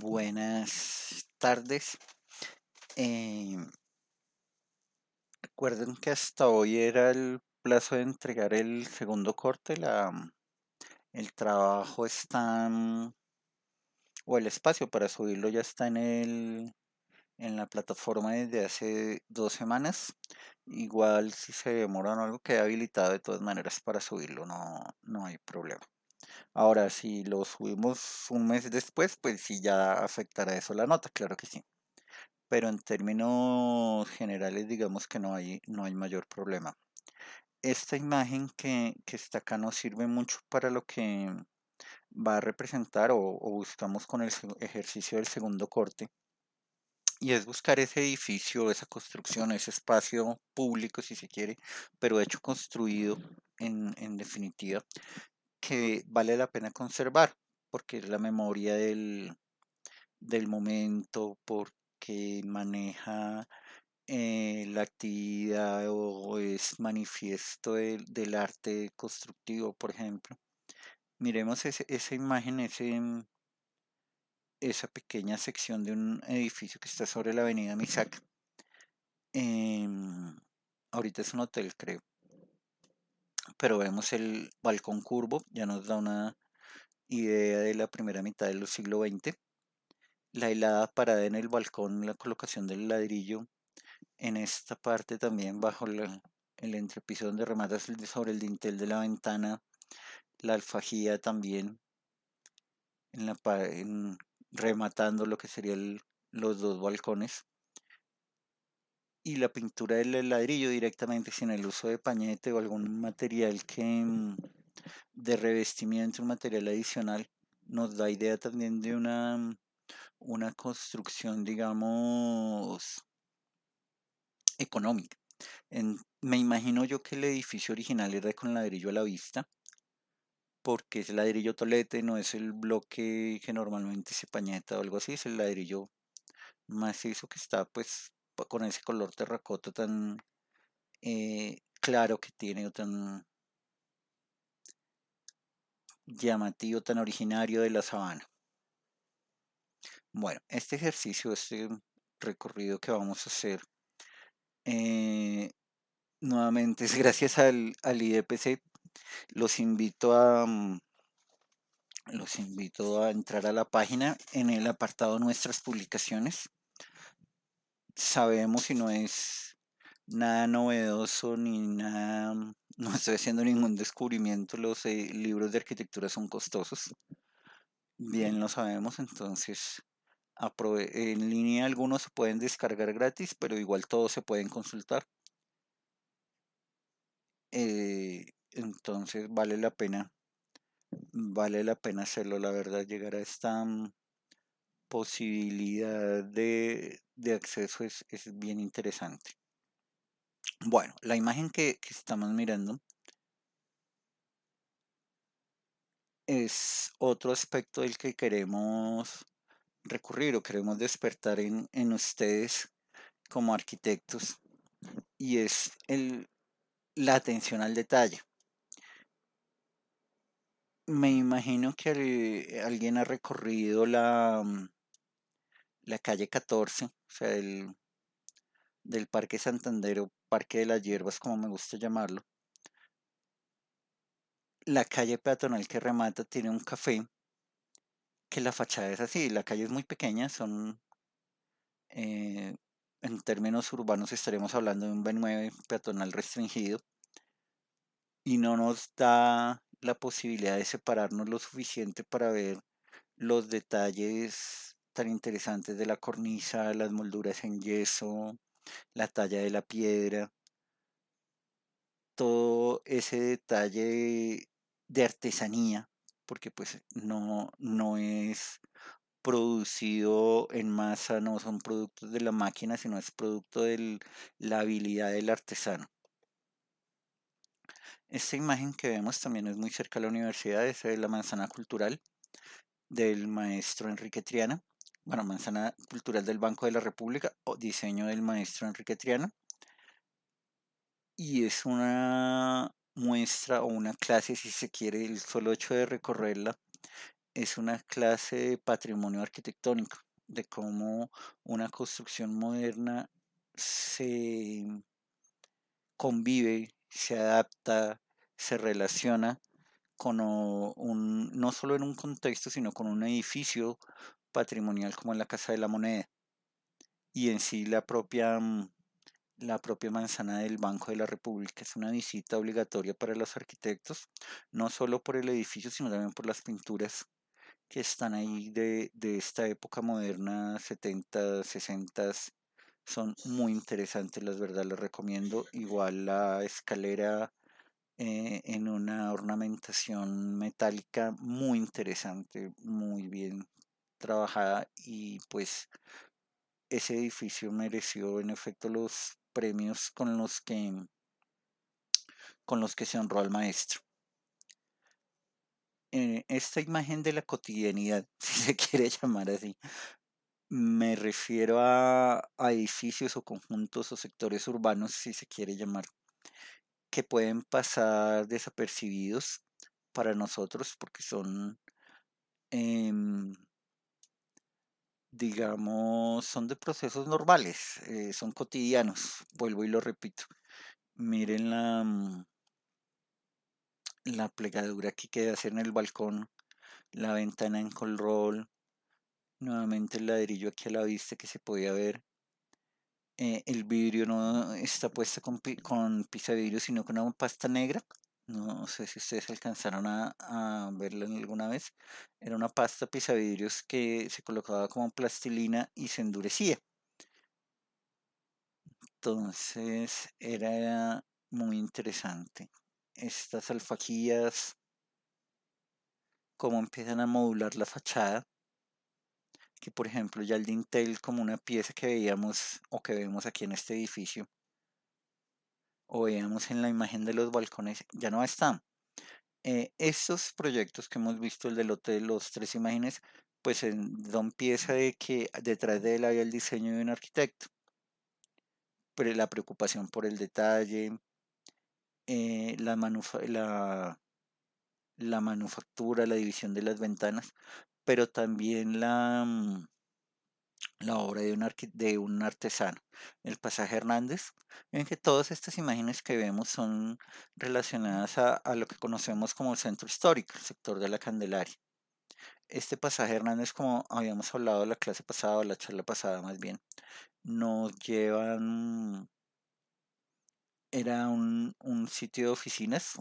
Buenas tardes. Em, Recuerden que hasta hoy era el plazo de entregar el segundo corte. El trabajo está, o el espacio para subirlo ya está en la plataforma desde hace 2 semanas. Igual si se demoran o algo queda habilitado de todas maneras para subirlo, no hay problema. Ahora, si lo subimos un mes después, pues sí ya afectará eso la nota, claro que sí. Pero en términos generales digamos que no hay mayor problema. Esta imagen que está acá nos sirve mucho para lo que va a representar o buscamos con el ejercicio del segundo corte, y es buscar ese edificio, esa construcción, ese espacio público si se quiere, pero hecho construido en definitiva, que vale la pena conservar, porque es la memoria del momento, porque maneja la actividad o es manifiesto del arte constructivo, por ejemplo. Miremos esa imagen, esa pequeña sección de un edificio que está sobre la avenida Misac. Em, Ahorita es un hotel, creo, pero vemos el balcón curvo, ya nos da una idea de la primera mitad del siglo XX. La hilada parada en el balcón, la colocación del ladrillo en esta parte también bajo el entrepiso donde rematas sobre el dintel de la ventana, la alfajía también rematando lo que serían los dos balcones, y la pintura del ladrillo directamente sin el uso de pañete o algún material de revestimiento, un material adicional, nos da idea también de una construcción, digamos, económica. Me imagino yo que el edificio original era con ladrillo a la vista, porque es ladrillo tolete, no es el bloque que normalmente se pañeta o algo así, es el ladrillo macizo que está pues con ese color terracota tan claro que tiene, o tan llamativo, tan originario de la sabana. Bueno, este ejercicio, este recorrido que vamos a hacer, eh, nuevamente es gracias al IDPC. Los invito a entrar a la página en el apartado Nuestras publicaciones. Sabemos, y no es nada novedoso ni nada, no estoy haciendo ningún descubrimiento, los libros de arquitectura son costosos. Bien lo sabemos, entonces en línea algunos se pueden descargar gratis, pero igual todos se pueden consultar. Entonces vale la pena hacerlo, la verdad, llegar a esta posibilidad de acceso es bien interesante. Bueno, la imagen que estamos mirando es otro aspecto del que queremos recurrir o queremos despertar en ustedes como arquitectos, y es la atención al detalle. Me imagino que alguien ha recorrido la calle 14, o sea, del Parque Santander o Parque de las Hierbas, como me gusta llamarlo. La calle peatonal que remata tiene un café, que la fachada es así, la calle es muy pequeña, eh, en términos urbanos estaremos hablando de un B9 peatonal restringido, y no nos da la posibilidad de separarnos lo suficiente para ver los detalles tan interesantes de la cornisa, las molduras en yeso, la talla de la piedra, todo ese detalle de artesanía, porque pues no es producido en masa, no son productos de la máquina, sino es producto de la habilidad del artesano. Esta imagen que vemos también es muy cerca a la universidad, es de la manzana cultural del maestro Enrique Triana. Bueno, manzana cultural del Banco de la República o diseño del maestro Enrique Triana. Y es una muestra o una clase, si se quiere, el solo hecho de recorrerla es una clase de patrimonio arquitectónico, de cómo una construcción moderna se convive, se adapta, se relaciona con no solo en un contexto, sino con un edificio patrimonial como en la Casa de la Moneda y en sí la propia manzana del Banco de la República. Es una visita obligatoria para los arquitectos, no solo por el edificio, sino también por las pinturas que están ahí de esta época moderna, 70, 60. Son muy interesantes, las verdad, les recomiendo. Igual la escalera en una ornamentación metálica muy interesante, muy bien trabajada y pues ese edificio mereció en efecto los premios con los que se honró al maestro. Esta imagen de la cotidianidad, si se quiere llamar así, me refiero a edificios o conjuntos o sectores urbanos, si se quiere llamar, que pueden pasar desapercibidos para nosotros porque son, em, digamos, son de procesos normales, son cotidianos, vuelvo y lo repito. Miren la plegadura que queda hacer en el balcón, la ventana en colrol, nuevamente el ladrillo aquí a la vista que se podía ver. El vidrio no está puesto con pisavidrio, sino con una pasta negra. No sé si ustedes alcanzaron a verla alguna vez. Era una pasta pisavidrios que se colocaba como plastilina y se endurecía. Entonces era muy interesante. Estas alfaquías, cómo empiezan a modular la fachada, que por ejemplo ya el dintel como una pieza que veíamos o que vemos aquí en este edificio, o veíamos en la imagen de los balcones, ya no está. Estos proyectos que hemos visto, el del lote de los tres imágenes, pues don pieza de que detrás de él había el diseño de un arquitecto, pero la preocupación por el detalle, la, la manufactura, la división de las ventanas, pero también la obra de un artesano, el pasaje Hernández, en que todas estas imágenes que vemos son relacionadas a lo que conocemos como el centro histórico, el sector de la Candelaria. Este pasaje Hernández, como habíamos hablado la clase pasada o la charla pasada más bien, nos llevan, era un sitio de oficinas,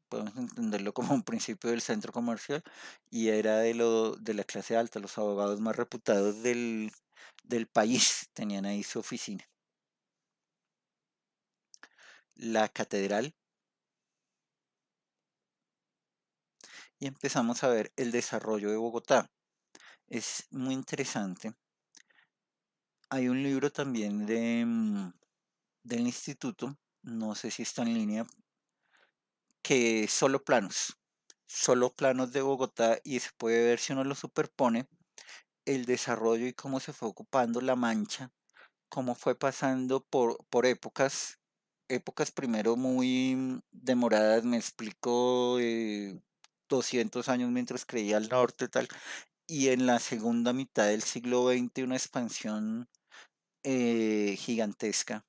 podemos entenderlo como un principio del centro comercial, y era de la clase alta, los abogados más reputados del país tenían ahí su oficina. La catedral, y empezamos a ver el desarrollo de Bogotá. Es muy interesante. Hay un libro también del instituto, no sé si está en línea, que es solo planos de Bogotá y se puede ver si uno lo superpone, el desarrollo y cómo se fue ocupando la mancha, cómo fue pasando por épocas, épocas primero muy demoradas, me explico, 200 años mientras creía al norte, tal, y en la segunda mitad del siglo XX una expansión gigantesca.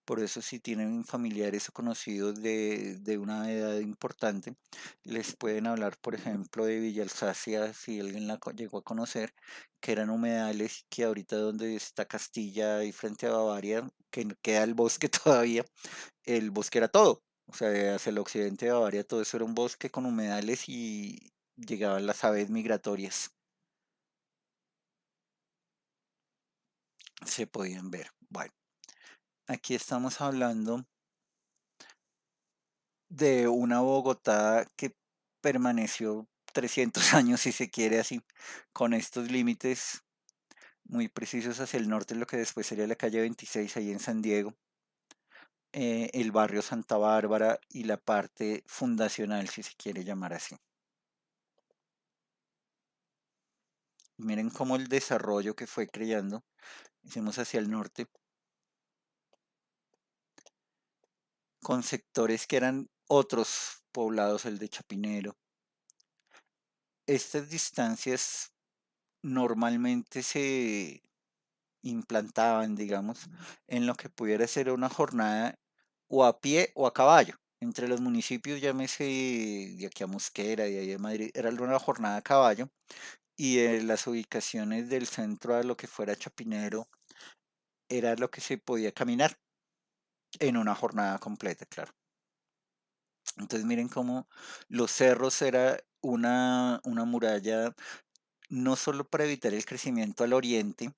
Por eso si tienen familiares o conocidos de una edad importante, les pueden hablar, por ejemplo, de Villa Alsacia, si alguien llegó a conocer, que eran humedales, que ahorita donde está Castilla y frente a Bavaria, que queda el bosque todavía, el bosque era todo. O sea, hacia el occidente de Bavaria todo eso era un bosque con humedales y llegaban las aves migratorias, se podían ver. Bueno, aquí estamos hablando de una Bogotá que permaneció 300 años, si se quiere así, con estos límites muy precisos hacia el norte, lo que después sería la calle 26 ahí en San Diego, el barrio Santa Bárbara y la parte fundacional, si se quiere llamar así. Miren cómo el desarrollo que fue creando, hicimos hacia el norte, con sectores que eran otros poblados, el de Chapinero, Estas distancias normalmente se implantaban, digamos, en lo que pudiera ser una jornada o a pie o a caballo. Entre los municipios, llámese de aquí a Mosquera, de ahí a Madrid, era una jornada a caballo y las ubicaciones del centro a lo que fuera Chapinero era lo que se podía caminar en una jornada completa, claro. Entonces miren cómo los cerros era una muralla no solo para evitar el crecimiento al oriente,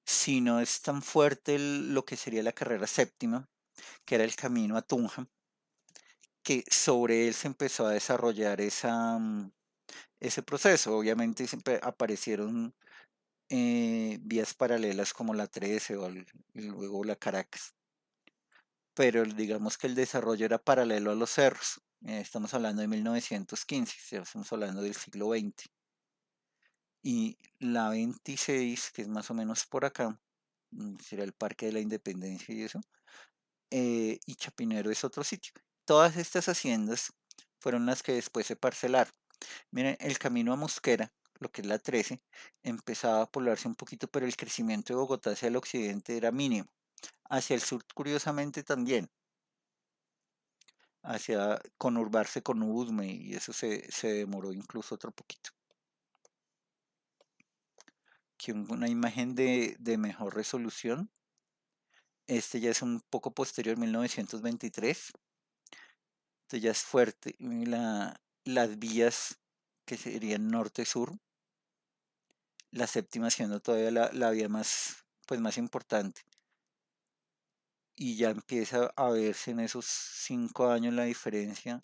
sino es tan fuerte lo que sería la carrera séptima, que era el camino a Tunja, que sobre él se empezó a desarrollar ese proceso. Obviamente siempre aparecieron vías paralelas como la 13 y luego la Caracas, pero digamos que el desarrollo era paralelo a los cerros. Estamos hablando de 1915, o sea, estamos hablando del siglo XX. Y la 26, que es más o menos por acá, será el Parque de la Independencia y eso, y Chapinero es otro sitio. Todas estas haciendas fueron las que después se parcelaron. Miren, el camino a Mosquera, lo que es la 13, empezaba a poblarse un poquito, pero el crecimiento de Bogotá hacia el occidente era mínimo. Hacia el sur, curiosamente, también. Hacia conurbarse con Usme y eso se demoró incluso otro poquito. Que una imagen de mejor resolución. Este ya es un poco posterior, 1923. Este ya es fuerte. Las vías que serían norte-sur, la séptima siendo todavía la vía más, pues más importante. Y ya empieza a verse en esos 5 años la diferencia,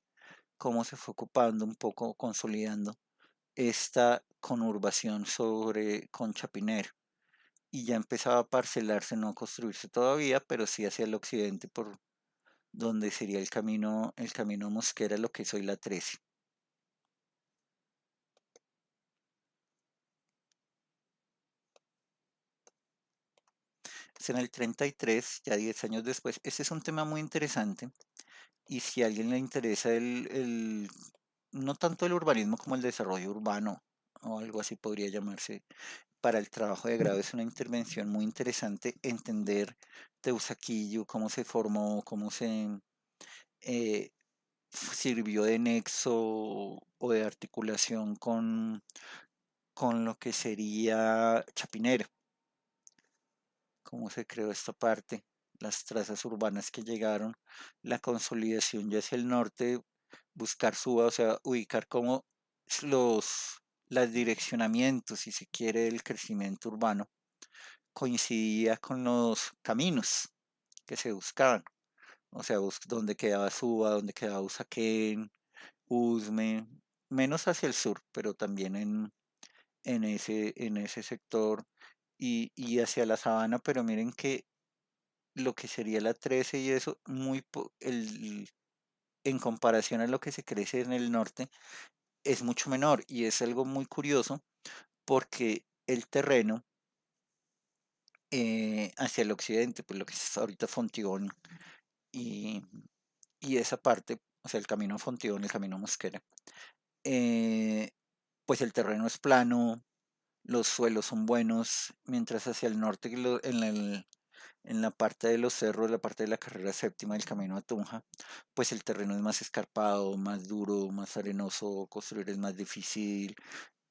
cómo se fue ocupando un poco, consolidando esta conurbación sobre Conchapinero. Y ya empezaba a parcelarse, no a construirse todavía, pero sí hacia el occidente por donde sería el camino Mosquera, lo que es hoy la 13. Es en el 33, ya 10 años después. Este es un tema muy interesante y si a alguien le interesa no tanto el urbanismo como el desarrollo urbano o algo así podría llamarse, para el trabajo de grado es una intervención muy interesante entender Teusaquillo, cómo se formó, cómo se eh, sirvió de nexo o de articulación con lo que sería Chapinero, cómo se creó esta parte, las trazas urbanas que llegaron, la consolidación ya hacia el norte, buscar suba, o sea, ubicar cómo los direccionamientos, si se quiere, del crecimiento urbano coincidía con los caminos que se buscaban. O sea, dónde quedaba Suba, dónde quedaba Usaquén, Usme, menos hacia el sur, pero también en ese sector y hacia la sabana, pero miren que lo que sería la 13 y eso, en comparación a lo que se crece en el norte, es mucho menor y es algo muy curioso porque el terreno hacia el occidente, pues lo que es ahorita Fontibón y, y esa parte, o sea, el camino a Fontibón, el camino a Mosquera, eh, pues el terreno es plano, los suelos son buenos, mientras hacia el norte, en la parte de los cerros, la parte de la carrera séptima del camino a Tunja, pues el terreno es más escarpado, más duro, más arenoso, construir es más difícil,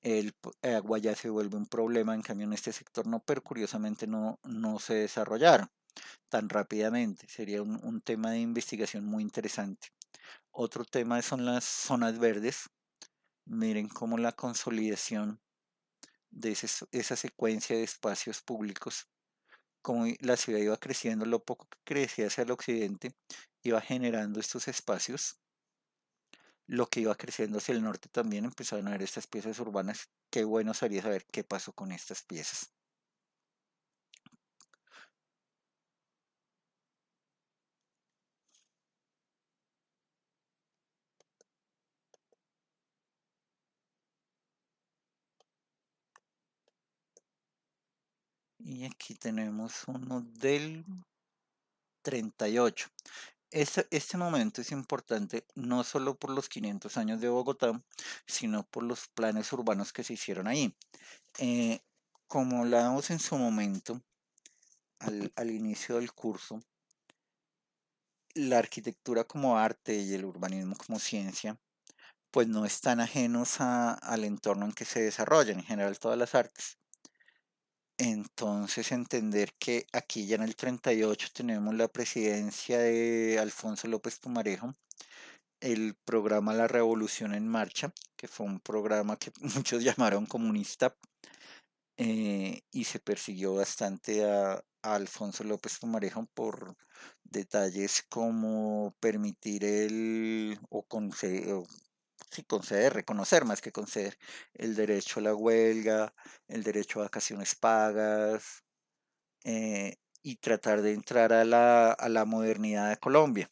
el agua ya se vuelve un problema, en cambio en este sector no, pero curiosamente no se desarrollaron tan rápidamente. Sería un tema de investigación muy interesante. Otro tema son las zonas verdes. Miren cómo la consolidación de esa secuencia de espacios públicos, como la ciudad iba creciendo, lo poco que crecía hacia el occidente, iba generando estos espacios. Lo que iba creciendo hacia el norte también empezaron a ver estas piezas urbanas. Qué bueno sería saber qué pasó con estas piezas. Y aquí tenemos uno del 38. Este momento es importante no solo por los 500 años de Bogotá, sino por los planes urbanos que se hicieron ahí. Eh, Como hablábamos en su momento, al inicio del curso, la arquitectura como arte y el urbanismo como ciencia, pues no están ajenos al entorno en que se desarrollan, en general todas las artes. Entonces, entender que aquí ya en el 38 tenemos la presidencia de Alfonso López Pumarejo, el programa La Revolución en Marcha, que fue un programa que muchos llamaron comunista, y se persiguió bastante a Alfonso López Pumarejo por detalles como permitir o conceder, sí, conceder, reconocer más que conceder el derecho a la huelga, el derecho a vacaciones pagas, y tratar de entrar a la modernidad de Colombia,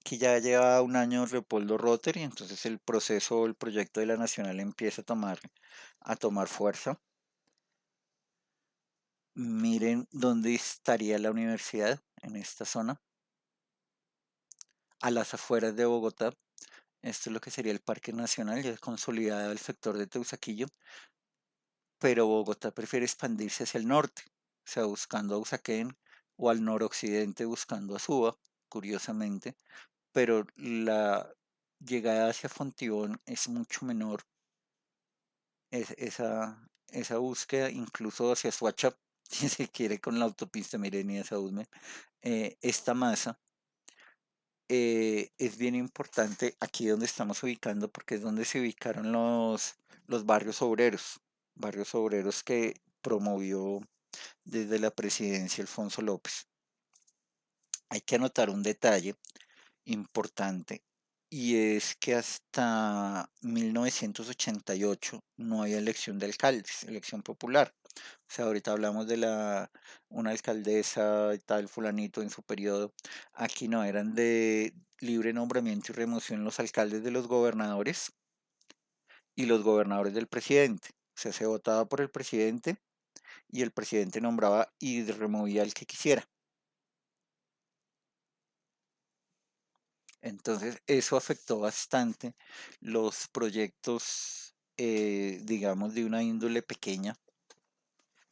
que ya lleva un año Leopoldo Rotter y entonces el proceso, el proyecto de la Nacional empieza a tomar fuerza. Miren dónde estaría la universidad en esta zona, a las afueras de Bogotá. Esto es lo que sería el Parque Nacional, ya consolidado el sector de Teusaquillo, pero Bogotá prefiere expandirse hacia el norte, o sea, buscando a Usaquén, o al noroccidente buscando a Suba, curiosamente, pero la llegada hacia Fontibón es mucho menor, esa búsqueda, incluso hacia Suacha, si se quiere con la autopista Mireni a Saúme, esta masa es bien importante aquí donde estamos ubicando porque es donde se ubicaron los barrios obreros que promovió desde la presidencia Alfonso López. Hay que anotar un detalle importante y es que hasta 1988 no había elección de alcaldes, elección popular. O sea, ahorita hablamos de una alcaldesa y tal, fulanito en su periodo. Aquí no, eran de libre nombramiento y remoción los alcaldes de los gobernadores y los gobernadores del presidente. O sea, se votaba por el presidente y el presidente nombraba y removía al que quisiera. Entonces, eso afectó bastante los proyectos, digamos, de una índole pequeña,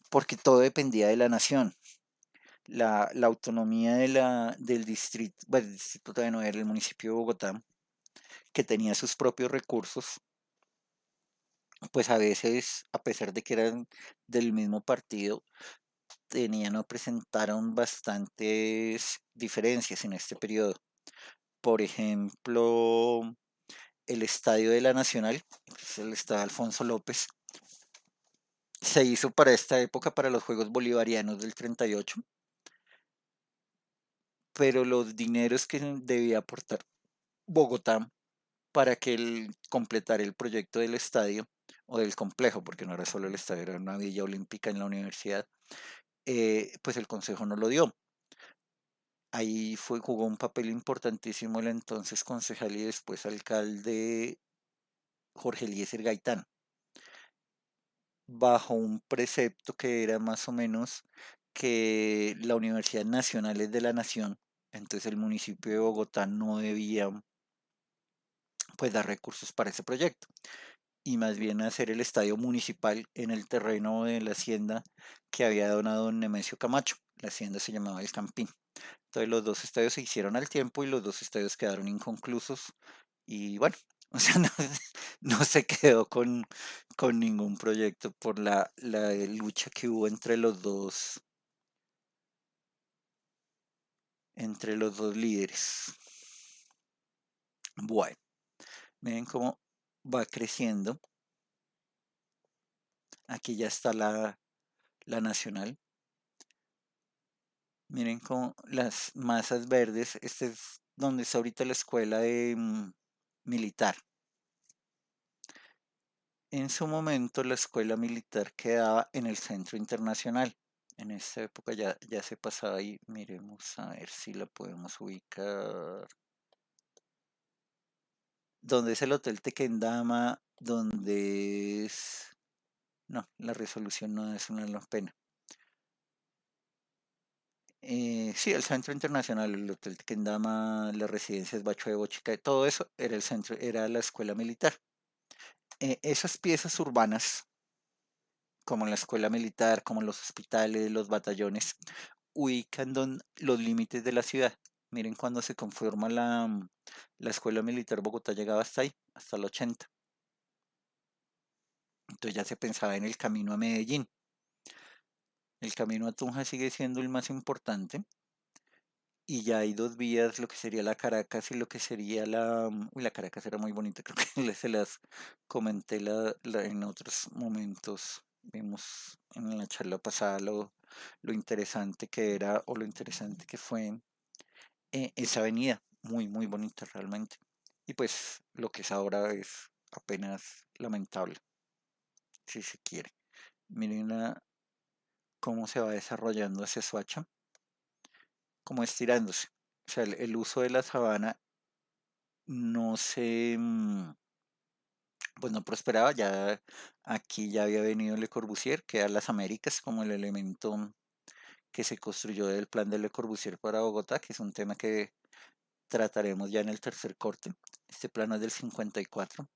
porque todo dependía de la nación. La autonomía del distrito, bueno, el distrito todavía no era el municipio de Bogotá, que tenía sus propios recursos, pues a veces, a pesar de que eran del mismo partido, tenían o presentaron bastantes diferencias en este periodo. Por ejemplo, el Estadio de la Nacional, que es el Estadio Alfonso López, se hizo para esta época, para los Juegos Bolivarianos del 38, pero los dineros que debía aportar Bogotá para que él completara el proyecto del estadio o del complejo, porque no era solo el estadio, era una villa olímpica en la universidad, pues el consejo no lo dio. Ahí jugó un papel importantísimo el entonces concejal y después alcalde Jorge Eliezer Gaitán, bajo un precepto que era más o menos que la Universidad Nacional es de la Nación, entonces el municipio de Bogotá no debía pues dar recursos para ese proyecto y más bien hacer el estadio municipal en el terreno de la hacienda que había donado don Nemesio Camacho. La hacienda se llamaba El Campín. Entonces los dos estadios se hicieron al tiempo y los dos estadios quedaron inconclusos y bueno, o sea, no, no se quedó con ningún proyecto por la lucha que hubo entre los dos líderes. Bueno, miren cómo va creciendo. Aquí ya está la nacional. Miren cómo las masas verdes, este es donde está ahorita la escuela militar. En su momento la escuela militar quedaba en el centro internacional. En esta época ya se pasaba ahí. Miremos a ver si la podemos ubicar. ¿Dónde es el Hotel Tequendama? ¿Dónde es? No, la resolución no es una pena. Sí, el Centro Internacional, el Hotel Kendama, las residencias Bacho de Bochica, todo eso era el centro, era la escuela militar. Esas piezas urbanas, como la escuela militar, como los hospitales, los batallones, ubican los límites de la ciudad. Miren, cuando se conforma la escuela militar, Bogotá llegaba hasta ahí, hasta el 80. Entonces ya se pensaba en el camino a Medellín. El camino a Tunja sigue siendo el más importante y ya hay dos vías, lo que sería la Caracas y lo que sería uy, la Caracas era muy bonita, creo que se las comenté en otros momentos. Vimos en la charla pasada lo interesante que era o lo interesante que fue esa avenida, muy, muy bonita realmente. Y pues lo que es ahora es apenas lamentable, si se quiere. Miren cómo se va desarrollando ese Suacha, como estirándose. O sea, el uso de la sabana no se, pues no prosperaba, ya aquí ya había venido Le Corbusier, que era las Américas como el elemento que se construyó del plan de Le Corbusier para Bogotá, que es un tema que trataremos ya en el tercer corte. Este plano es del 54.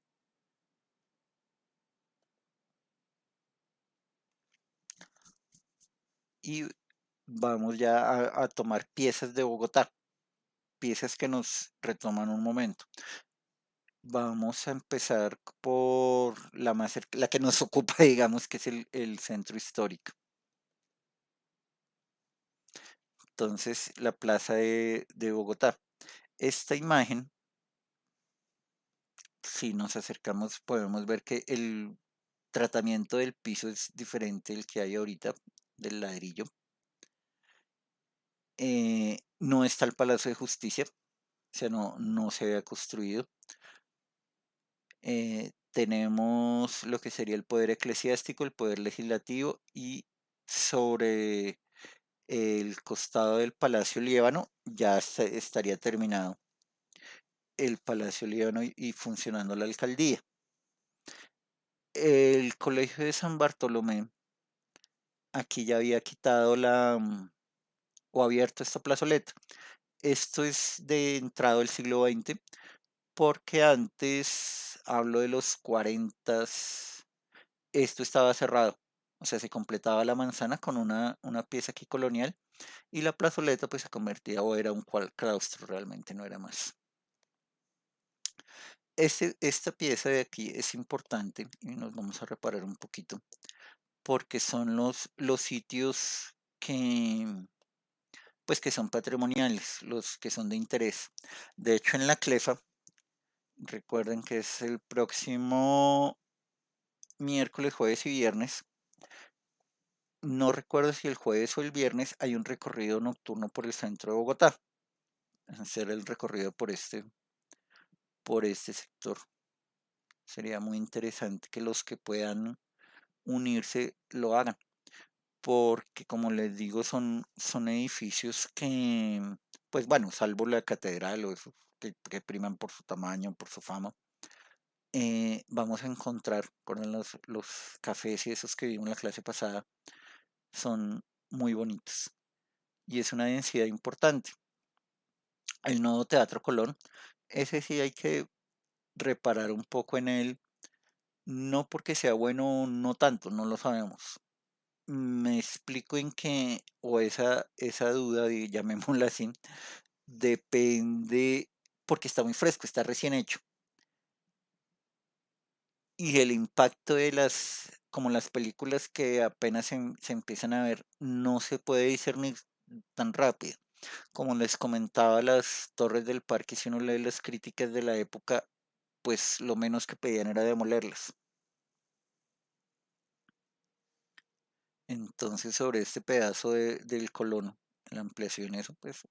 Y vamos ya a tomar piezas de Bogotá, piezas que nos retoman un momento. Vamos a empezar por la que nos ocupa, digamos, que es el centro histórico. Entonces, la plaza de Bogotá. Esta imagen, si nos acercamos, podemos ver que el tratamiento del piso es diferente del que hay ahorita, del ladrillo. No está el Palacio de Justicia, o sea, no se había construido. Tenemos lo que sería el poder eclesiástico, el poder legislativo y sobre el costado del Palacio Líbano ya estaría terminado el Palacio Líbano y funcionando la alcaldía. El Colegio de San Bartolomé aquí ya había quitado o abierto esta plazoleta. Esto es de entrado del siglo XX porque antes, hablo de los 40, esto estaba cerrado. O sea, se completaba la manzana con una pieza aquí colonial y la plazoleta pues se convertía o era un claustro, realmente no era más. Esta pieza de aquí es importante y nos vamos a reparar un poquito porque son los sitios pues que son patrimoniales, los que son de interés. De hecho, en la CLEFA, recuerden que es el próximo miércoles, jueves y viernes. No recuerdo si el jueves o el viernes hay un recorrido nocturno por el centro de Bogotá. Hacer el recorrido por este sector. Sería muy interesante que los que puedan unirse lo hagan. Porque como les digo, son edificios que, pues bueno, salvo la catedral o esos que priman por su tamaño, por su fama, vamos a encontrar con los cafés y esos que vimos en la clase pasada, son muy bonitos y es una densidad importante. El nuevo Teatro Colón, ese sí hay que reparar un poco en él, no porque sea bueno, no tanto, no lo sabemos. Me explico en que, o esa duda, llamémosla así, depende, porque está muy fresco, está recién hecho. Y el impacto de como las películas que apenas se empiezan a ver, no se puede discernir tan rápido. Como les comentaba, las Torres del Parque, si uno lee las críticas de la época, pues lo menos que pedían era demolerlas. Entonces, sobre este pedazo del colono, la ampliación, eso, pues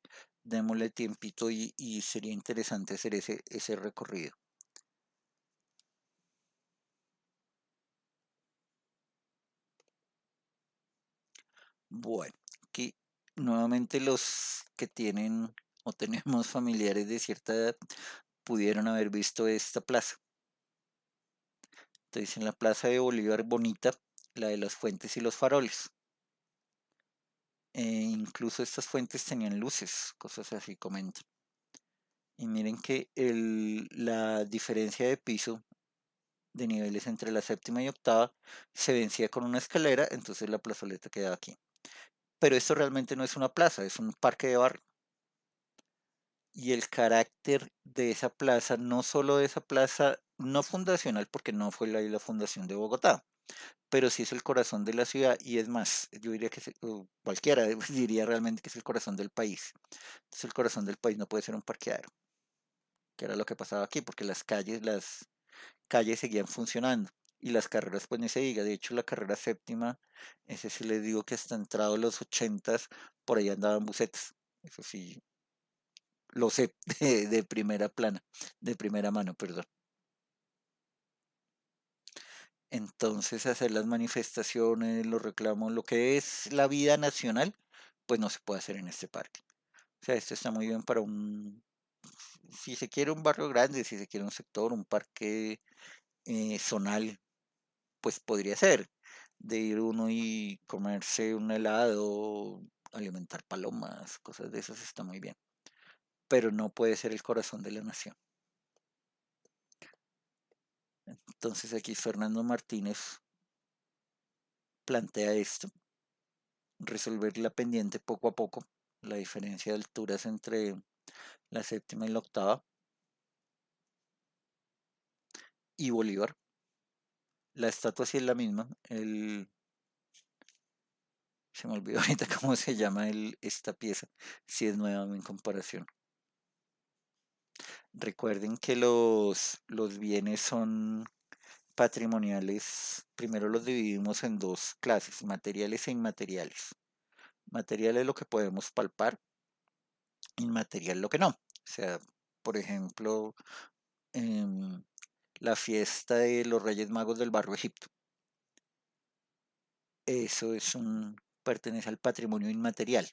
démosle tiempito y sería interesante hacer ese recorrido. Bueno, aquí nuevamente los que tienen o tenemos familiares de cierta edad pudieron haber visto esta plaza. Entonces, en la plaza de Bolívar bonita, la de las fuentes y los faroles. Incluso estas fuentes tenían luces, cosas así comentan. Y miren que la diferencia de piso de niveles entre la séptima y octava se vencía con una escalera, entonces la plazoleta quedaba aquí. Pero esto realmente no es una plaza, es un parque de barrio. Y el carácter de esa plaza, no solo de esa plaza no fundacional, porque no fue la fundación de Bogotá, pero sí es el corazón de la ciudad y es más, yo diría que cualquiera diría realmente que es el corazón del país. Entonces el corazón del país no puede ser un parqueadero, que era lo que pasaba aquí, porque las calles seguían funcionando y las carreras pues ni se diga. De hecho la carrera séptima, ese sí les digo que hasta entrado los ochentas por ahí andaban busetas. Eso sí, lo sé de primera plana, de primera mano, perdón. Entonces hacer las manifestaciones, los reclamos, lo que es la vida nacional, pues no se puede hacer en este parque. O sea, esto está muy bien para si se quiere un barrio grande, si se quiere un sector, un parque zonal, pues podría ser. De ir uno y comerse un helado, alimentar palomas, cosas de esas está muy bien. Pero no puede ser el corazón de la nación. Entonces aquí Fernando Martínez plantea esto, resolver la pendiente poco a poco, la diferencia de alturas entre la séptima y la octava, y Bolívar. La estatua sí es la misma, se me olvidó ahorita cómo se llama esta pieza, si es nueva en comparación. Recuerden que los bienes son patrimoniales, primero los dividimos en dos clases, materiales e inmateriales. Material es lo que podemos palpar, inmaterial lo que no. O sea, por ejemplo, em, la fiesta de los Reyes Magos del Barrio Egipto. Eso pertenece al patrimonio inmaterial.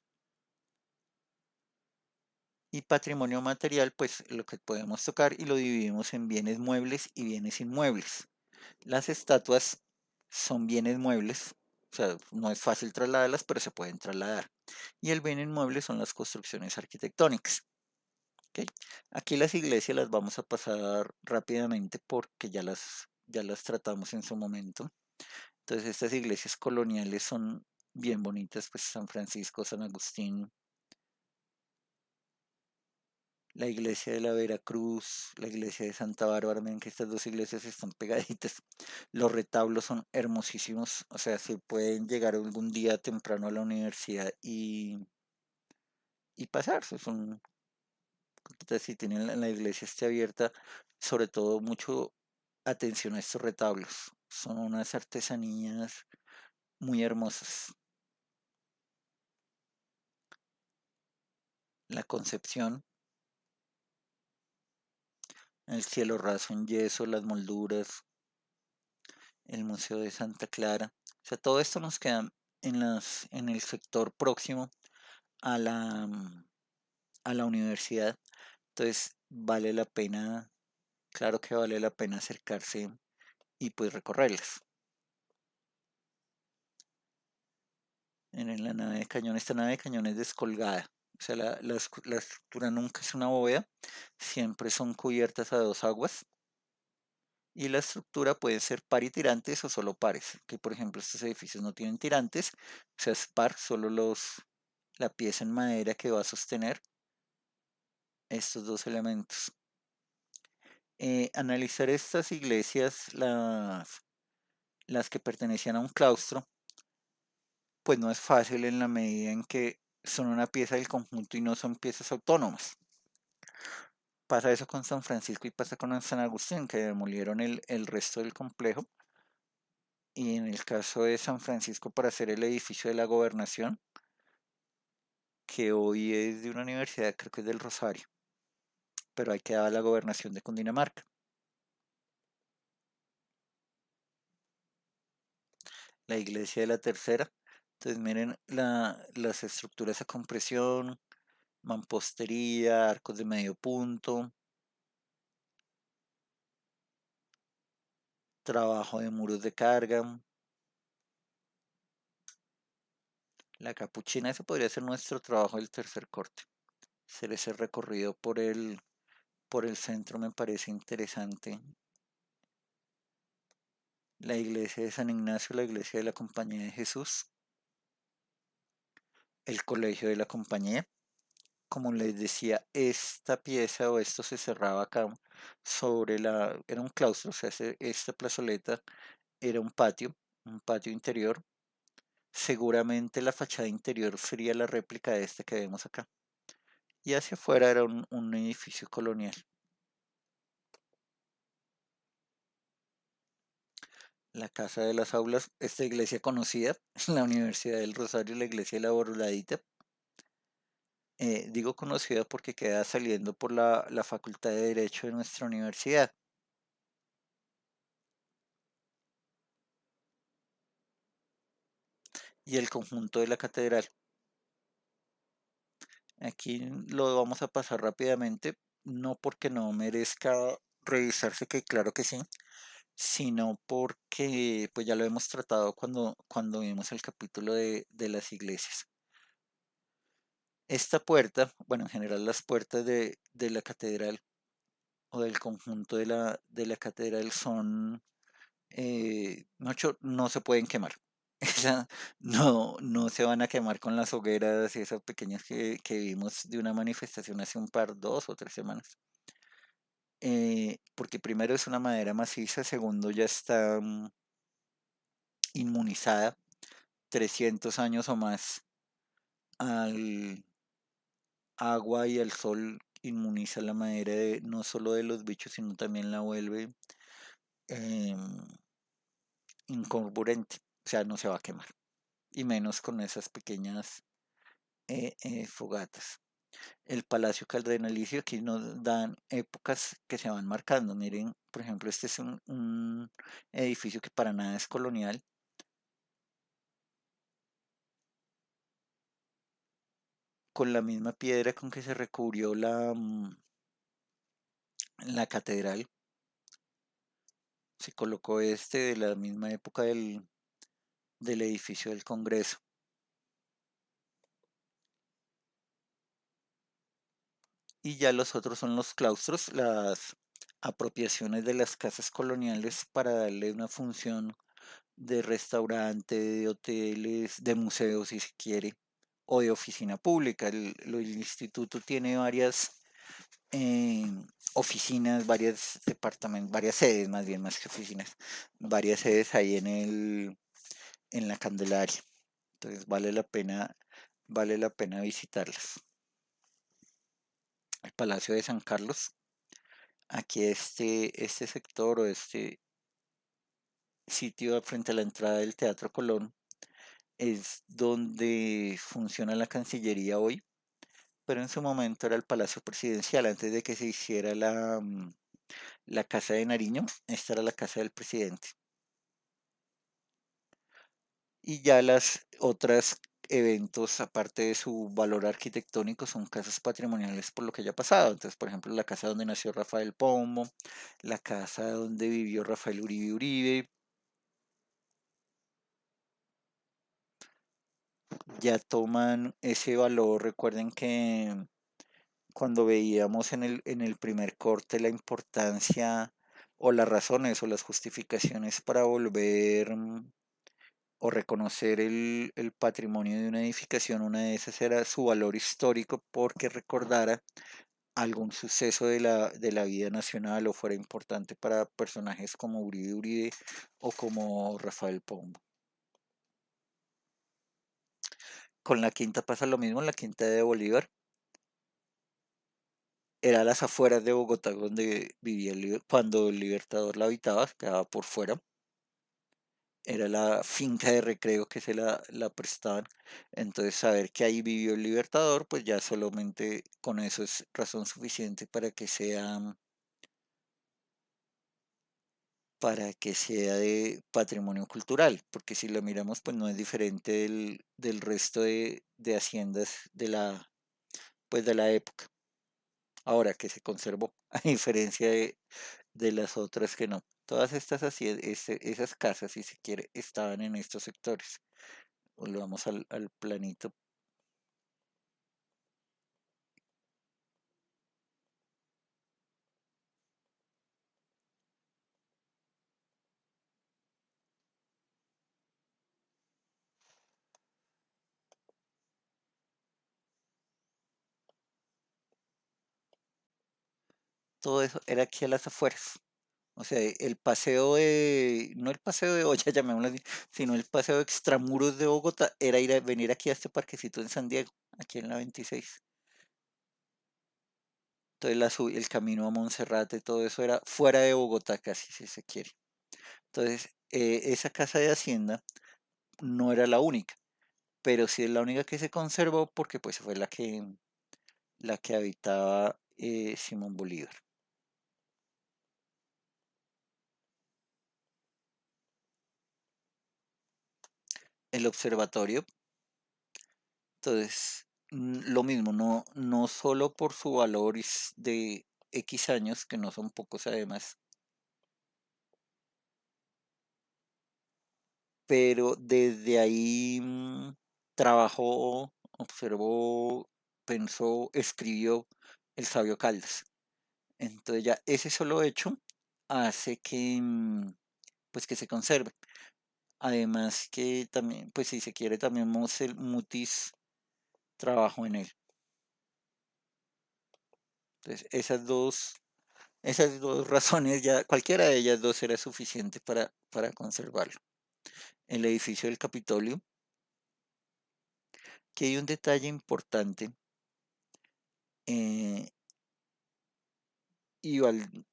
Y patrimonio material, pues lo que podemos tocar y lo dividimos en bienes muebles y bienes inmuebles. Las estatuas son bienes muebles, o sea, no es fácil trasladarlas, pero se pueden trasladar. Y el bien inmueble son las construcciones arquitectónicas. ¿Ok? Aquí las iglesias las vamos a pasar rápidamente porque ya las tratamos en su momento. Entonces estas iglesias coloniales son bien bonitas, pues San Francisco, San Agustín, la iglesia de la Veracruz, la iglesia de Santa Bárbara, ven que estas dos iglesias están pegaditas. Los retablos son hermosísimos, o sea, si pueden llegar algún día temprano a la universidad y pasarse, si tienen la iglesia esté abierta, sobre todo mucho atención a estos retablos. Son unas artesanías muy hermosas. La Concepción, el cielo raso en yeso, las molduras, el Museo de Santa Clara. O sea, todo esto nos queda en el sector próximo a la universidad. Entonces, vale la pena, claro que vale la pena acercarse y pues recorrerlas. En la nave de cañón, esta nave de cañón es descolgada. O sea, la estructura nunca es una bóveda, siempre son cubiertas a dos aguas. Y la estructura puede ser par y tirantes o solo pares. Que por ejemplo estos edificios no tienen tirantes, o sea, es par, solo la pieza en madera que va a sostener estos dos elementos. Analizar estas iglesias, las que pertenecían a un claustro, pues no es fácil en la medida en que son una pieza del conjunto y no son piezas autónomas. Pasa eso con San Francisco y pasa con San Agustín, que demolieron el resto del complejo. Y en el caso de San Francisco, para hacer el edificio de la gobernación, que hoy es de una universidad, creo que es del Rosario, pero ahí quedaba la gobernación de Cundinamarca. La iglesia de la tercera. Entonces miren las estructuras a compresión, mampostería, arcos de medio punto, trabajo de muros de carga, La capuchina, ese podría ser nuestro trabajo del tercer corte. Hacer ese recorrido por el centro me parece interesante. La iglesia de San Ignacio, la iglesia de la Compañía de Jesús, el colegio de la Compañía. Como les decía, esta pieza o esto se cerraba acá sobre era un claustro, o sea, esta plazoleta era un patio interior. Seguramente la fachada interior sería la réplica de este que vemos acá. Y hacia afuera era un edificio colonial. La Casa de las Aulas, esta iglesia conocida, la Universidad del Rosario, la iglesia de la Boruladita. Digo conocida porque queda saliendo por la Facultad de Derecho de nuestra universidad. Y el conjunto de la catedral. Aquí lo vamos a pasar rápidamente, no porque no merezca revisarse, que claro que sí, sino porque pues ya lo hemos tratado cuando vimos el capítulo de las iglesias. Esta puerta, bueno, en general las puertas de la catedral o del conjunto de la catedral son, no se pueden quemar. Esa, no se van a quemar con las hogueras y esas pequeñas que vimos de una manifestación hace 2 o 3 semanas. Porque primero es una madera maciza, segundo ya está inmunizada 300 años o más al agua y al sol, inmuniza la madera no solo de los bichos, sino también la vuelve em, incorporante, o sea, no se va a quemar, y menos con esas pequeñas fogatas. El Palacio Cardenalicio, aquí nos dan épocas que se van marcando. Miren, por ejemplo, este es un edificio que para nada es colonial, con la misma piedra con que se recubrió la catedral. Se colocó este de la misma época del edificio del Congreso. Y ya los otros son los claustros, las apropiaciones de las casas coloniales para darle una función de restaurante, de hoteles, de museos si se quiere, o de oficina pública. El instituto tiene varias eh, oficinas, varios departamentos, varias sedes más bien, más que oficinas, varias sedes ahí en la Candelaria. Entonces vale la pena visitarlas. El Palacio de San Carlos. Aquí este sector o este sitio frente a la entrada del Teatro Colón es donde funciona la Cancillería hoy, pero en su momento era el Palacio Presidencial, antes de que se hiciera la Casa de Nariño, esta era la Casa del Presidente. Y ya las otras eventos, aparte de su valor arquitectónico, son casas patrimoniales por lo que haya pasado. Entonces, por ejemplo, la casa donde nació Rafael Pombo, la casa donde vivió Rafael Uribe Uribe, ya toman ese valor. Recuerden que cuando veíamos en el primer corte la importancia o las razones o las justificaciones para volver o reconocer el patrimonio de una edificación, una de esas era su valor histórico porque recordara algún suceso de la vida nacional o fuera importante para personajes como Uribe Uribe o como Rafael Pombo. Con la quinta pasa lo mismo, la quinta de Bolívar era a las afueras de Bogotá donde vivía cuando el Libertador la habitaba, quedaba por fuera. Era la finca de recreo que se la prestaban. Entonces, saber que ahí vivió el Libertador, pues ya solamente con eso es razón suficiente para que sea de patrimonio cultural, porque si lo miramos, pues no es diferente del resto de haciendas pues de la época. Ahora que se conservó, a diferencia de las otras que no. Todas estas esas casas, si se quiere, estaban en estos sectores. volvamos al planito. Todo eso era aquí a las afueras. O sea, el paseo de, no el paseo de olla, llamémoslo así, sino el paseo de extramuros de Bogotá, era venir aquí a este parquecito en San Diego, aquí en la 26. Entonces el camino a Monserrate, todo eso era fuera de Bogotá casi, si se quiere. Entonces, esa casa de hacienda no era la única, pero sí es la única que se conservó porque pues fue la que habitaba Simón Bolívar. El observatorio, entonces, lo mismo, no solo por su valor de X años, que no son pocos además, pero desde ahí trabajó, observó, pensó, escribió el sabio Caldas. Entonces ya ese solo hecho hace que, pues que se conserve. Además que también, pues si se quiere, también Mutis trabajó en él. Entonces esas dos razones ya, cualquiera de ellas dos era suficiente para conservarlo. El edificio del Capitolio, que hay un detalle importante, eh, y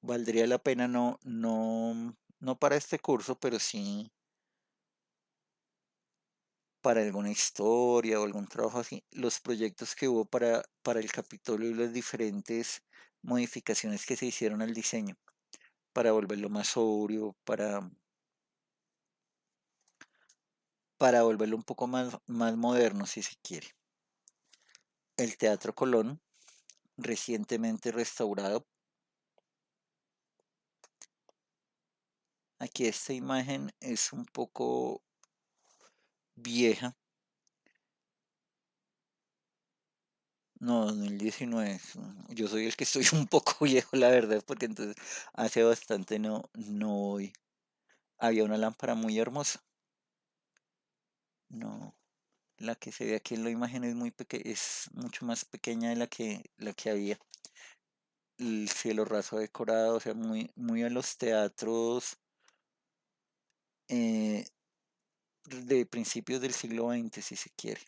valdría la pena no para este curso, pero sí para alguna historia o algún trabajo así, los proyectos que hubo para el Capitolio y las diferentes modificaciones que se hicieron al diseño para volverlo más sobrio, para volverlo un poco más moderno, si se quiere. El Teatro Colón, recientemente restaurado. Aquí esta imagen es un poco vieja. No, 2019. Yo soy el que estoy un poco viejo, la verdad, porque entonces hace bastante no voy. Había una lámpara muy hermosa. No, la que se ve aquí en la imagen es es mucho más pequeña de la que había. El cielo raso decorado, o sea, muy a los teatros eh, de principios del siglo XX, si se quiere.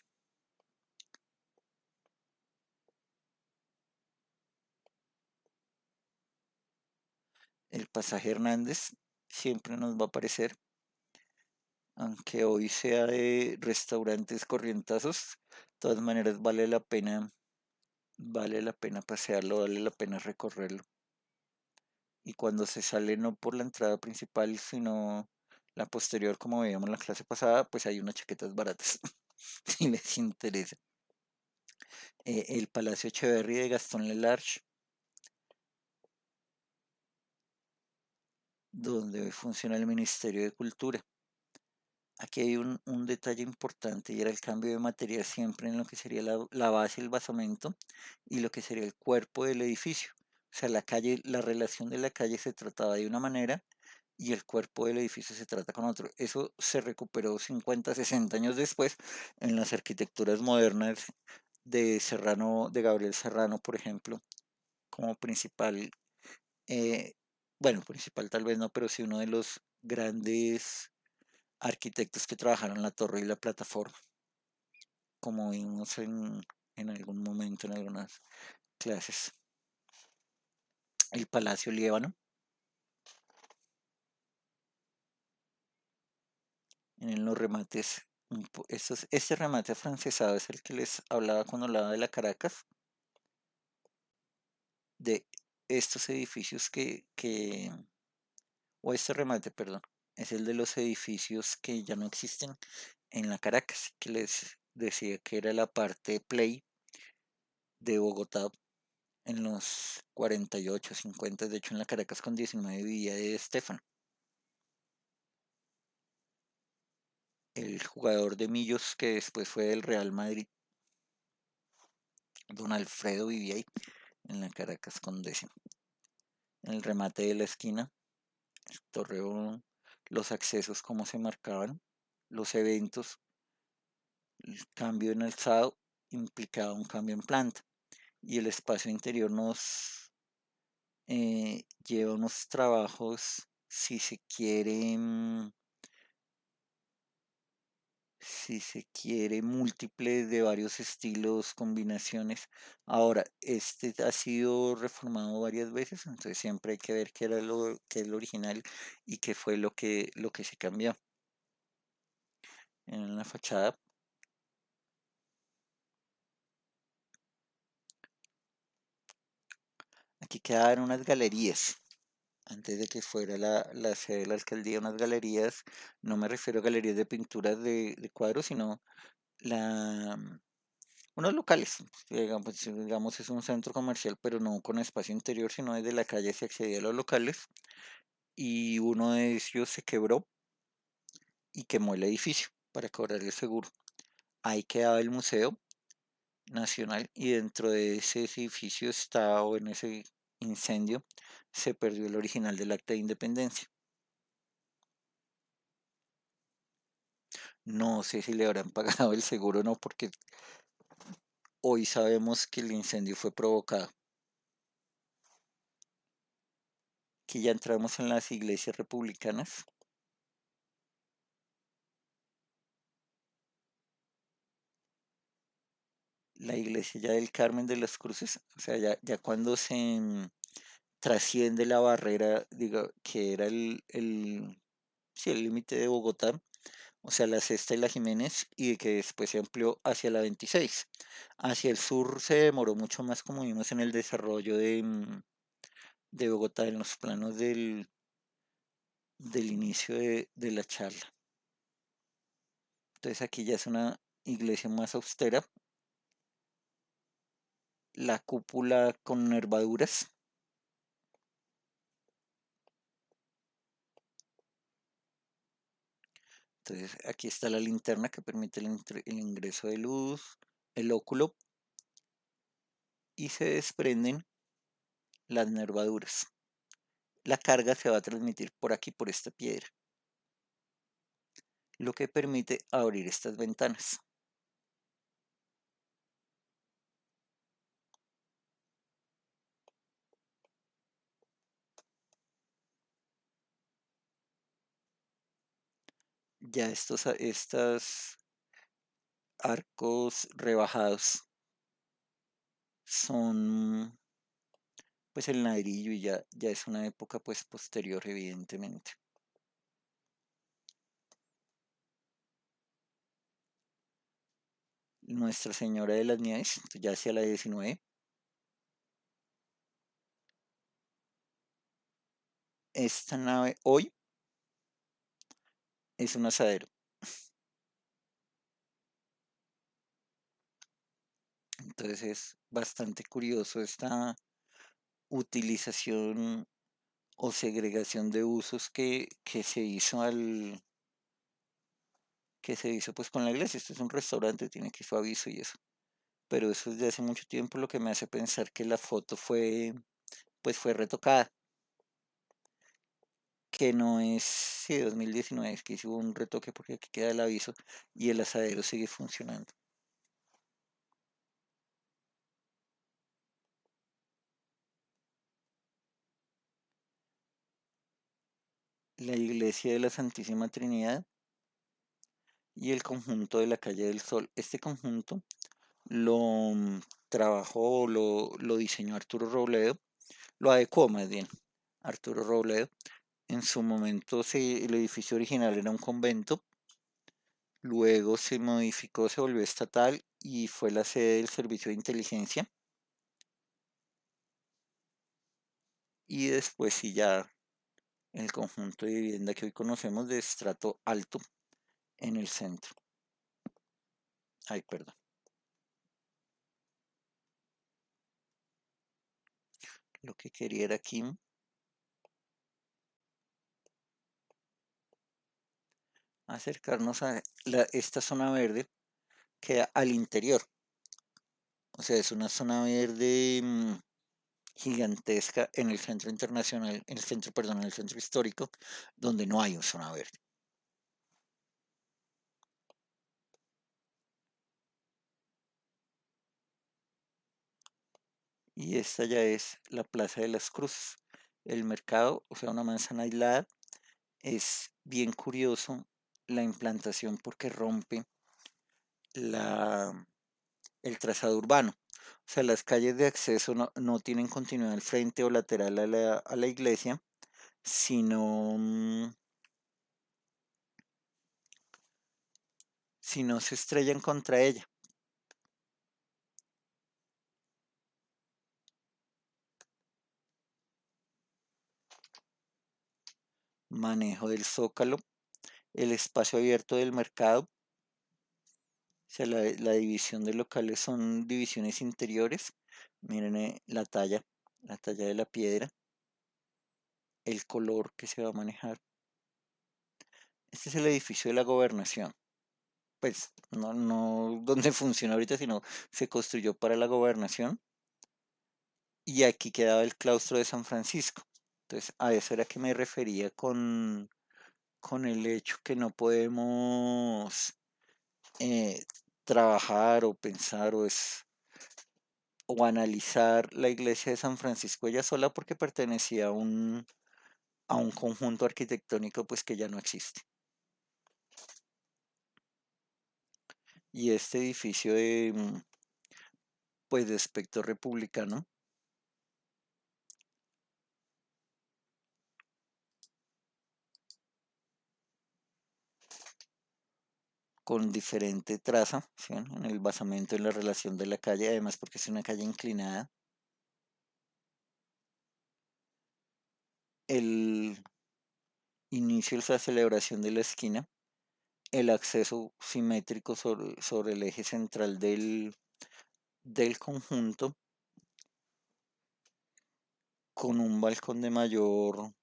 El pasaje Hernández siempre nos va a aparecer, aunque hoy sea de restaurantes corrientazos, de todas maneras vale la pena pasearlo, vale la pena recorrerlo. Y cuando se sale no por la entrada principal, sino la posterior, como veíamos en la clase pasada, pues hay unas chaquetas baratas, si les interesa. El Palacio Echeverry de Gastón Lelarche, donde funciona el Ministerio de Cultura. Aquí hay un detalle importante y era el cambio de material siempre en lo que sería la base, el basamento y lo que sería el cuerpo del edificio. O sea, la calle, la relación de la calle se trataba de una manera y el cuerpo del edificio se trata con otro. Eso se recuperó 50, 60 años después en las arquitecturas modernas de Serrano, de Gabriel Serrano, por ejemplo, como principal, eh, bueno, principal tal vez no, pero sí uno de los grandes arquitectos que trabajaron la torre y la plataforma, como vimos en algún momento en algunas clases. El Palacio Liébano, en los remates, este remate afrancesado es el que les hablaba cuando hablaba de la Caracas, de estos edificios o este remate, perdón, es el de los edificios que ya no existen en la Caracas, que les decía que era la parte play de Bogotá en los 48, 50, de hecho en la Caracas con 19 vivía de Estefan. el jugador de Millos que después fue del Real Madrid, don Alfredo vivía ahí, en la Caracas Condesa. En el remate de la esquina, el Torreón, los accesos como se marcaban, los eventos, el cambio en alzado implicaba un cambio en planta y el espacio interior nos lleva unos trabajos, si se quiere, múltiples de varios estilos, combinaciones. Ahora, este ha sido reformado varias veces, entonces siempre hay que ver qué era qué es lo original y qué fue lo que se cambió. En la fachada, aquí quedaban unas galerías. Antes de que fuera la sede de la alcaldía, unas galerías, no me refiero a galerías de pinturas de cuadros, sino la, unos locales, digamos, es un centro comercial, pero no con espacio interior, sino desde la calle se accedía a los locales y uno de ellos se quebró y quemó el edificio para cobrar el seguro. Ahí quedaba el Museo Nacional y dentro de ese edificio estaba, o en ese incendio, se perdió el original del Acta de Independencia. No sé si le habrán pagado el seguro o no, porque hoy sabemos que el incendio fue provocado. Que ya entramos en las iglesias republicanas. La iglesia ya del Carmen de las Cruces, o sea, ya cuando se trasciende la barrera, diga, que era sí, el límite de Bogotá, o sea, la Sexta y la Jiménez, y que después se amplió hacia la 26. Hacia el sur se demoró mucho más, como vimos en el desarrollo de Bogotá, en los planos del inicio de la charla. Entonces aquí ya es una iglesia más austera, la cúpula con nervaduras. Entonces aquí está la linterna que permite el ingreso de luz, el óculo y se desprenden las nervaduras. La carga se va a transmitir por aquí, por esta piedra, lo que permite abrir estas ventanas. Ya estos arcos rebajados son pues el ladrillo y ya es una época pues posterior evidentemente. Nuestra Señora de las Nieves, ya hacia la 19. Esta nave hoy es un asadero. Entonces es bastante curioso esta utilización o segregación de usos que se hizo que se hizo pues con la iglesia. Esto es un restaurante, tiene que su aviso y eso. Pero eso es de hace mucho tiempo, lo que me hace pensar que la foto pues fue retocada, que no es, sí, 2019, es que hizo un retoque porque aquí queda el aviso y el asadero sigue funcionando. La iglesia de la Santísima Trinidad y el conjunto de la calle del Sol. Este conjunto lo trabajó, lo diseñó Arturo Robledo, lo adecuó más bien Arturo Robledo. En su momento el edificio original era un convento, luego se modificó, se volvió estatal y fue la sede del servicio de inteligencia. Y después sí ya el conjunto de vivienda que hoy conocemos de estrato alto en el centro. Ay, perdón. Lo que quería era aquí acercarnos a esta zona verde queda al interior. O sea, es una zona verde gigantesca en el centro internacional, en el centro, perdón, en el centro histórico, donde no hay una zona verde. Y esta ya es la Plaza de las Cruces. El mercado, o sea, una manzana aislada, es bien curioso la implantación porque rompe la, el trazado urbano. O sea, las calles de acceso no tienen continuidad al frente o lateral a la iglesia, sino, sino se estrellan contra ella. Manejo del zócalo, el espacio abierto del mercado, o sea, la división de locales son divisiones interiores. Miren la talla de la piedra, el color que se va a manejar. Este es el edificio de la gobernación. Pues no donde funciona ahorita, sino se construyó para la gobernación. Y aquí quedaba el claustro de San Francisco. Entonces, a eso era que me refería con el hecho que no podemos eh, trabajar o pensar o analizar la iglesia de San Francisco ella sola porque pertenecía a un conjunto arquitectónico pues que ya no existe. Y este edificio de pues de aspecto republicano con diferente traza, ¿sí? En el basamento, en la relación de la calle, además porque es una calle inclinada. El inicio es la celebración de la esquina, el acceso simétrico sobre el eje central del conjunto, con un balcón de mayor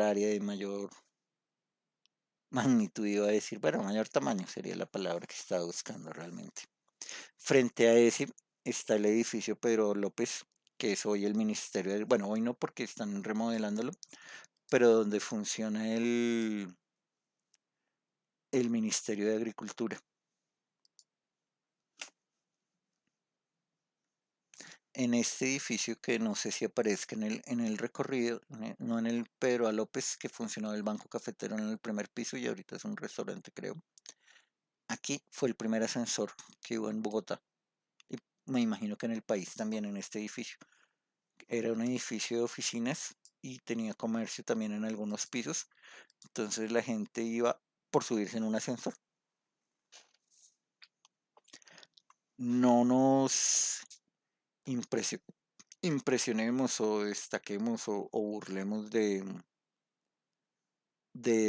área, de mayor magnitud, iba a decir, bueno, mayor tamaño sería la palabra que estaba buscando realmente. Frente a ese está el edificio Pedro López, que es hoy el ministerio, bueno, hoy no porque están remodelándolo, pero donde funciona el Ministerio de Agricultura. En este edificio que no sé si aparezca en el recorrido, no en el Pedro A. López, que funcionó el Banco Cafetero en el primer piso y ahorita es un restaurante, creo. Aquí fue el primer ascensor que hubo en Bogotá. Y me imagino que en el país también, en este edificio. Era un edificio de oficinas y tenía comercio también en algunos pisos. Entonces la gente iba por subirse en un ascensor. No nos impresio- impresionemos o destaquemos o burlemos de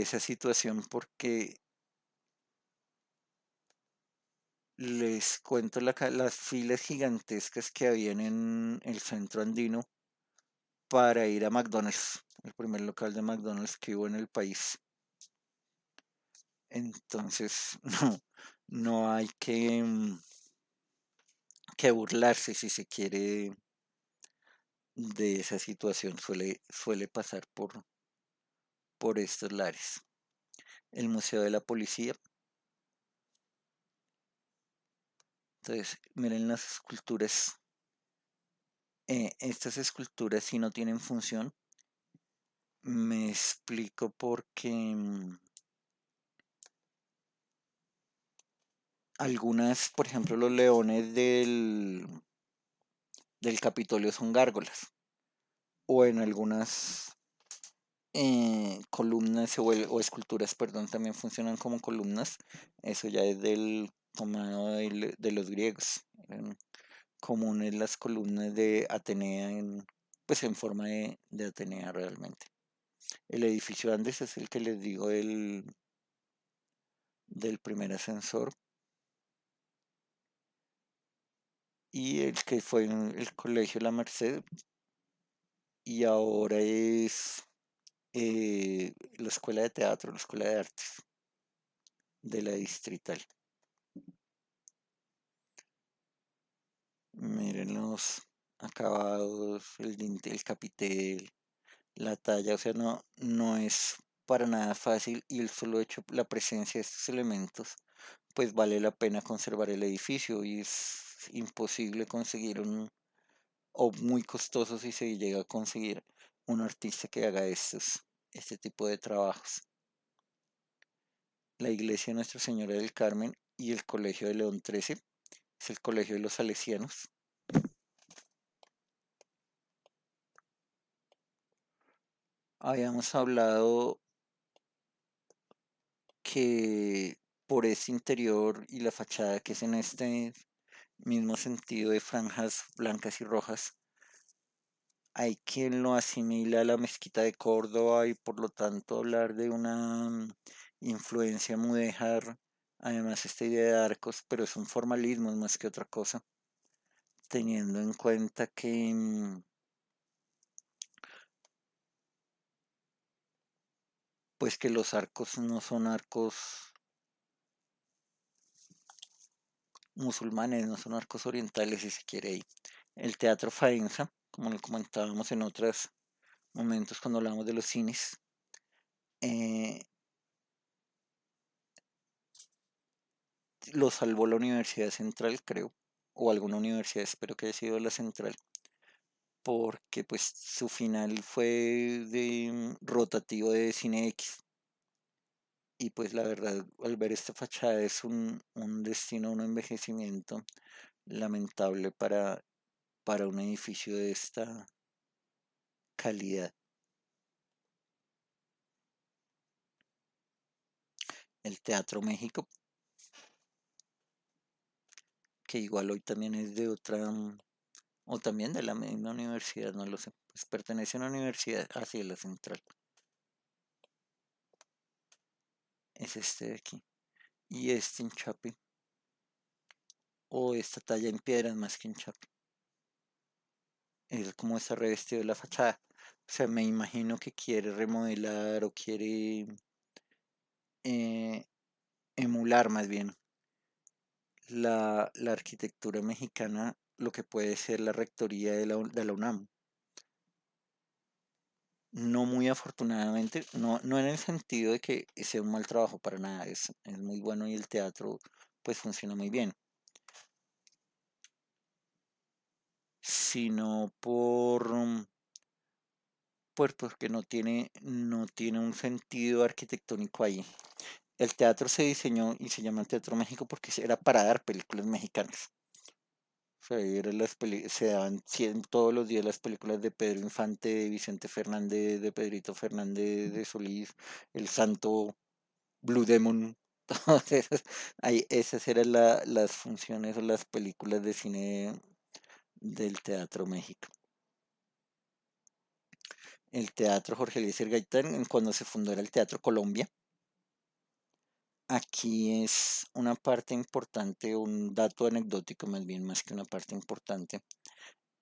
esa situación porque les cuento las filas gigantescas que habían en el centro andino para ir a McDonald's, el primer local de McDonald's que hubo en el país. Entonces, no hay que burlarse si se quiere de esa situación. Suele pasar por estos lares. El Museo de la Policía. Entonces, miren las esculturas. Estas esculturas si no tienen función. Me explico porque algunas, por ejemplo, los leones del Capitolio son gárgolas. O en algunas columnas o esculturas, perdón, también funcionan como columnas. Eso ya es del tomado de los griegos. Eran comunes las columnas de Atenea pues en forma de Atenea realmente. El edificio Andes es el que les digo del primer ascensor y el que fue en el colegio La Merced y ahora es la escuela de teatro, la escuela de artes de la Distrital. Miren los acabados, el capitel, la talla, o sea, no es para nada fácil y el solo hecho, la presencia de estos elementos, pues vale la pena conservar el edificio y es imposible conseguir o muy costoso si se llega a conseguir un artista que haga este tipo de trabajos. La iglesia de Nuestra Señora del Carmen y el Colegio de León XIII, es el Colegio de los Salesianos. Habíamos hablado que por ese interior y la fachada que es en este mismo sentido de franjas blancas y rojas, hay quien lo asimila a la mezquita de Córdoba y por lo tanto hablar de una influencia mudéjar, además esta idea de arcos, pero es un formalismo más que otra cosa, teniendo en cuenta que pues que los arcos no son arcos musulmanes, no son arcos orientales si se quiere ahí. El teatro Faenza, como lo comentábamos en otros momentos cuando hablamos de los cines, eh, lo salvó la Universidad Central, creo, o alguna universidad, espero que haya sido la Central, porque pues su final fue de rotativo de Cine X. Y pues la verdad, al ver esta fachada es un destino, un envejecimiento lamentable para un edificio de esta calidad. El Teatro México, que igual hoy también es de otra, o también de la misma universidad, no lo sé, pues pertenece a una universidad hacia la central. Es este de aquí. Y este en Chapi, o esta talla en piedras más que en Chapi. Es como está revestido de la fachada. O sea, me imagino que quiere remodelar o quiere eh, emular más bien la arquitectura mexicana, lo que puede ser la rectoría de la UNAM. No muy afortunadamente, no en el sentido de que sea un mal trabajo para nada, es muy bueno y el teatro pues funciona muy bien, sino porque no tiene un sentido arquitectónico ahí. El teatro se diseñó y se llama Teatro México porque era para dar películas mexicanas. O sea, se daban todos los días las películas de Pedro Infante, de Vicente Fernández, de Pedrito Fernández, de Solís, El Santo, Blue Demon. Todas esas, esas eran las funciones o las películas de cine del Teatro México. El Teatro Jorge Eliezer Gaitán, cuando se fundó era el Teatro Colombia. Aquí es una parte importante, un dato anecdótico más bien, más que una parte importante,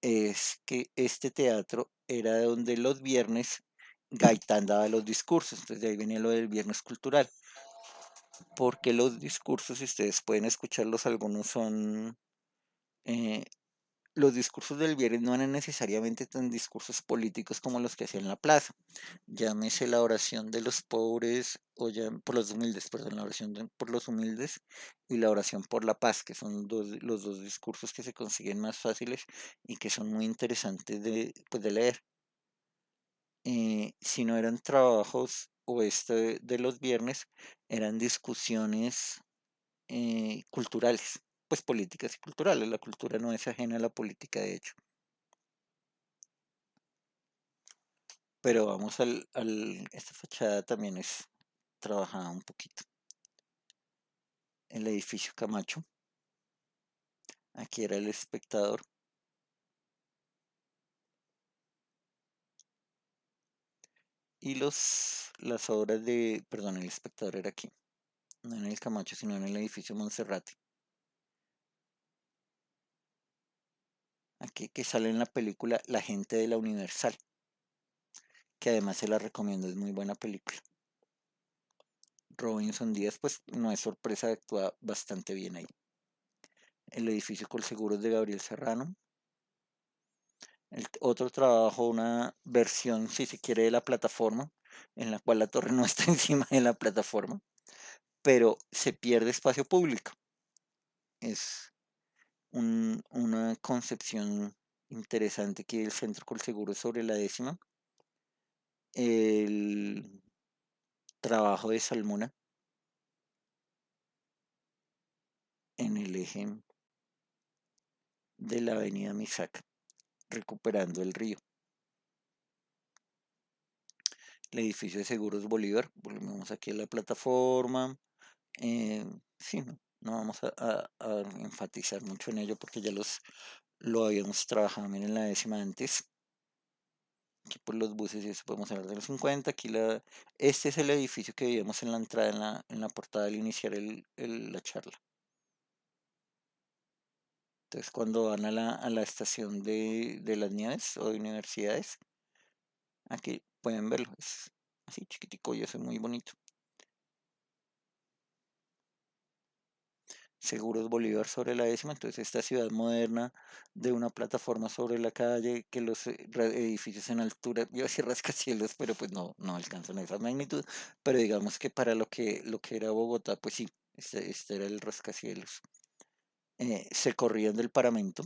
es que este teatro era donde los viernes Gaitán daba los discursos, entonces de ahí venía lo del viernes cultural, porque los discursos, si ustedes pueden escucharlos, algunos son, eh, los discursos del viernes no eran necesariamente tan discursos políticos como los que hacía en la plaza, llámese la oración de los pobres, o ya, por los humildes, perdón, la oración por los humildes y la oración por la paz, que son los dos discursos que se consiguen más fáciles y que son muy interesantes pues, de leer. Si no eran trabajos o este de los viernes, eran discusiones culturales, pues políticas y culturales. La cultura no es ajena a la política, de hecho. Pero vamos esta fachada también es trabajada un poquito. El edificio Camacho, aquí era el espectador. Y las obras perdón, el espectador era aquí, no en el Camacho, sino en el edificio Monserrate. Aquí que sale en la película La gente de la Universal, que además se la recomiendo, es muy buena película. Robinson Díaz, pues no es sorpresa, actúa bastante bien ahí. El edificio Colseguros de Gabriel Serrano. El otro trabajo, una versión, si se quiere, de la plataforma, en la cual la torre no está encima de la plataforma, pero se pierde espacio público. Es una concepción interesante que el Centro Colseguros sobre la décima. El trabajo de Salmona en el eje de la avenida Misac, recuperando el río. El edificio de Seguros Bolívar, volvemos aquí a la plataforma. Sí, no vamos a enfatizar mucho en ello porque ya lo habíamos trabajado bien en la décima antes. Aquí por los buses y eso podemos hablar de los 50. Aquí este es el edificio que veíamos en la entrada, en la portada al iniciar la charla. Entonces cuando van a la estación de las Nieves o de universidades, aquí pueden verlo. Es así chiquitico y es muy bonito. Seguros Bolívar sobre la décima, entonces esta ciudad moderna de una plataforma sobre la calle, que los edificios en altura, yo iba a decir rascacielos, pero pues no alcanzan esa magnitud, pero digamos que para lo que era Bogotá, pues sí, este era el rascacielos. Se corrían del paramento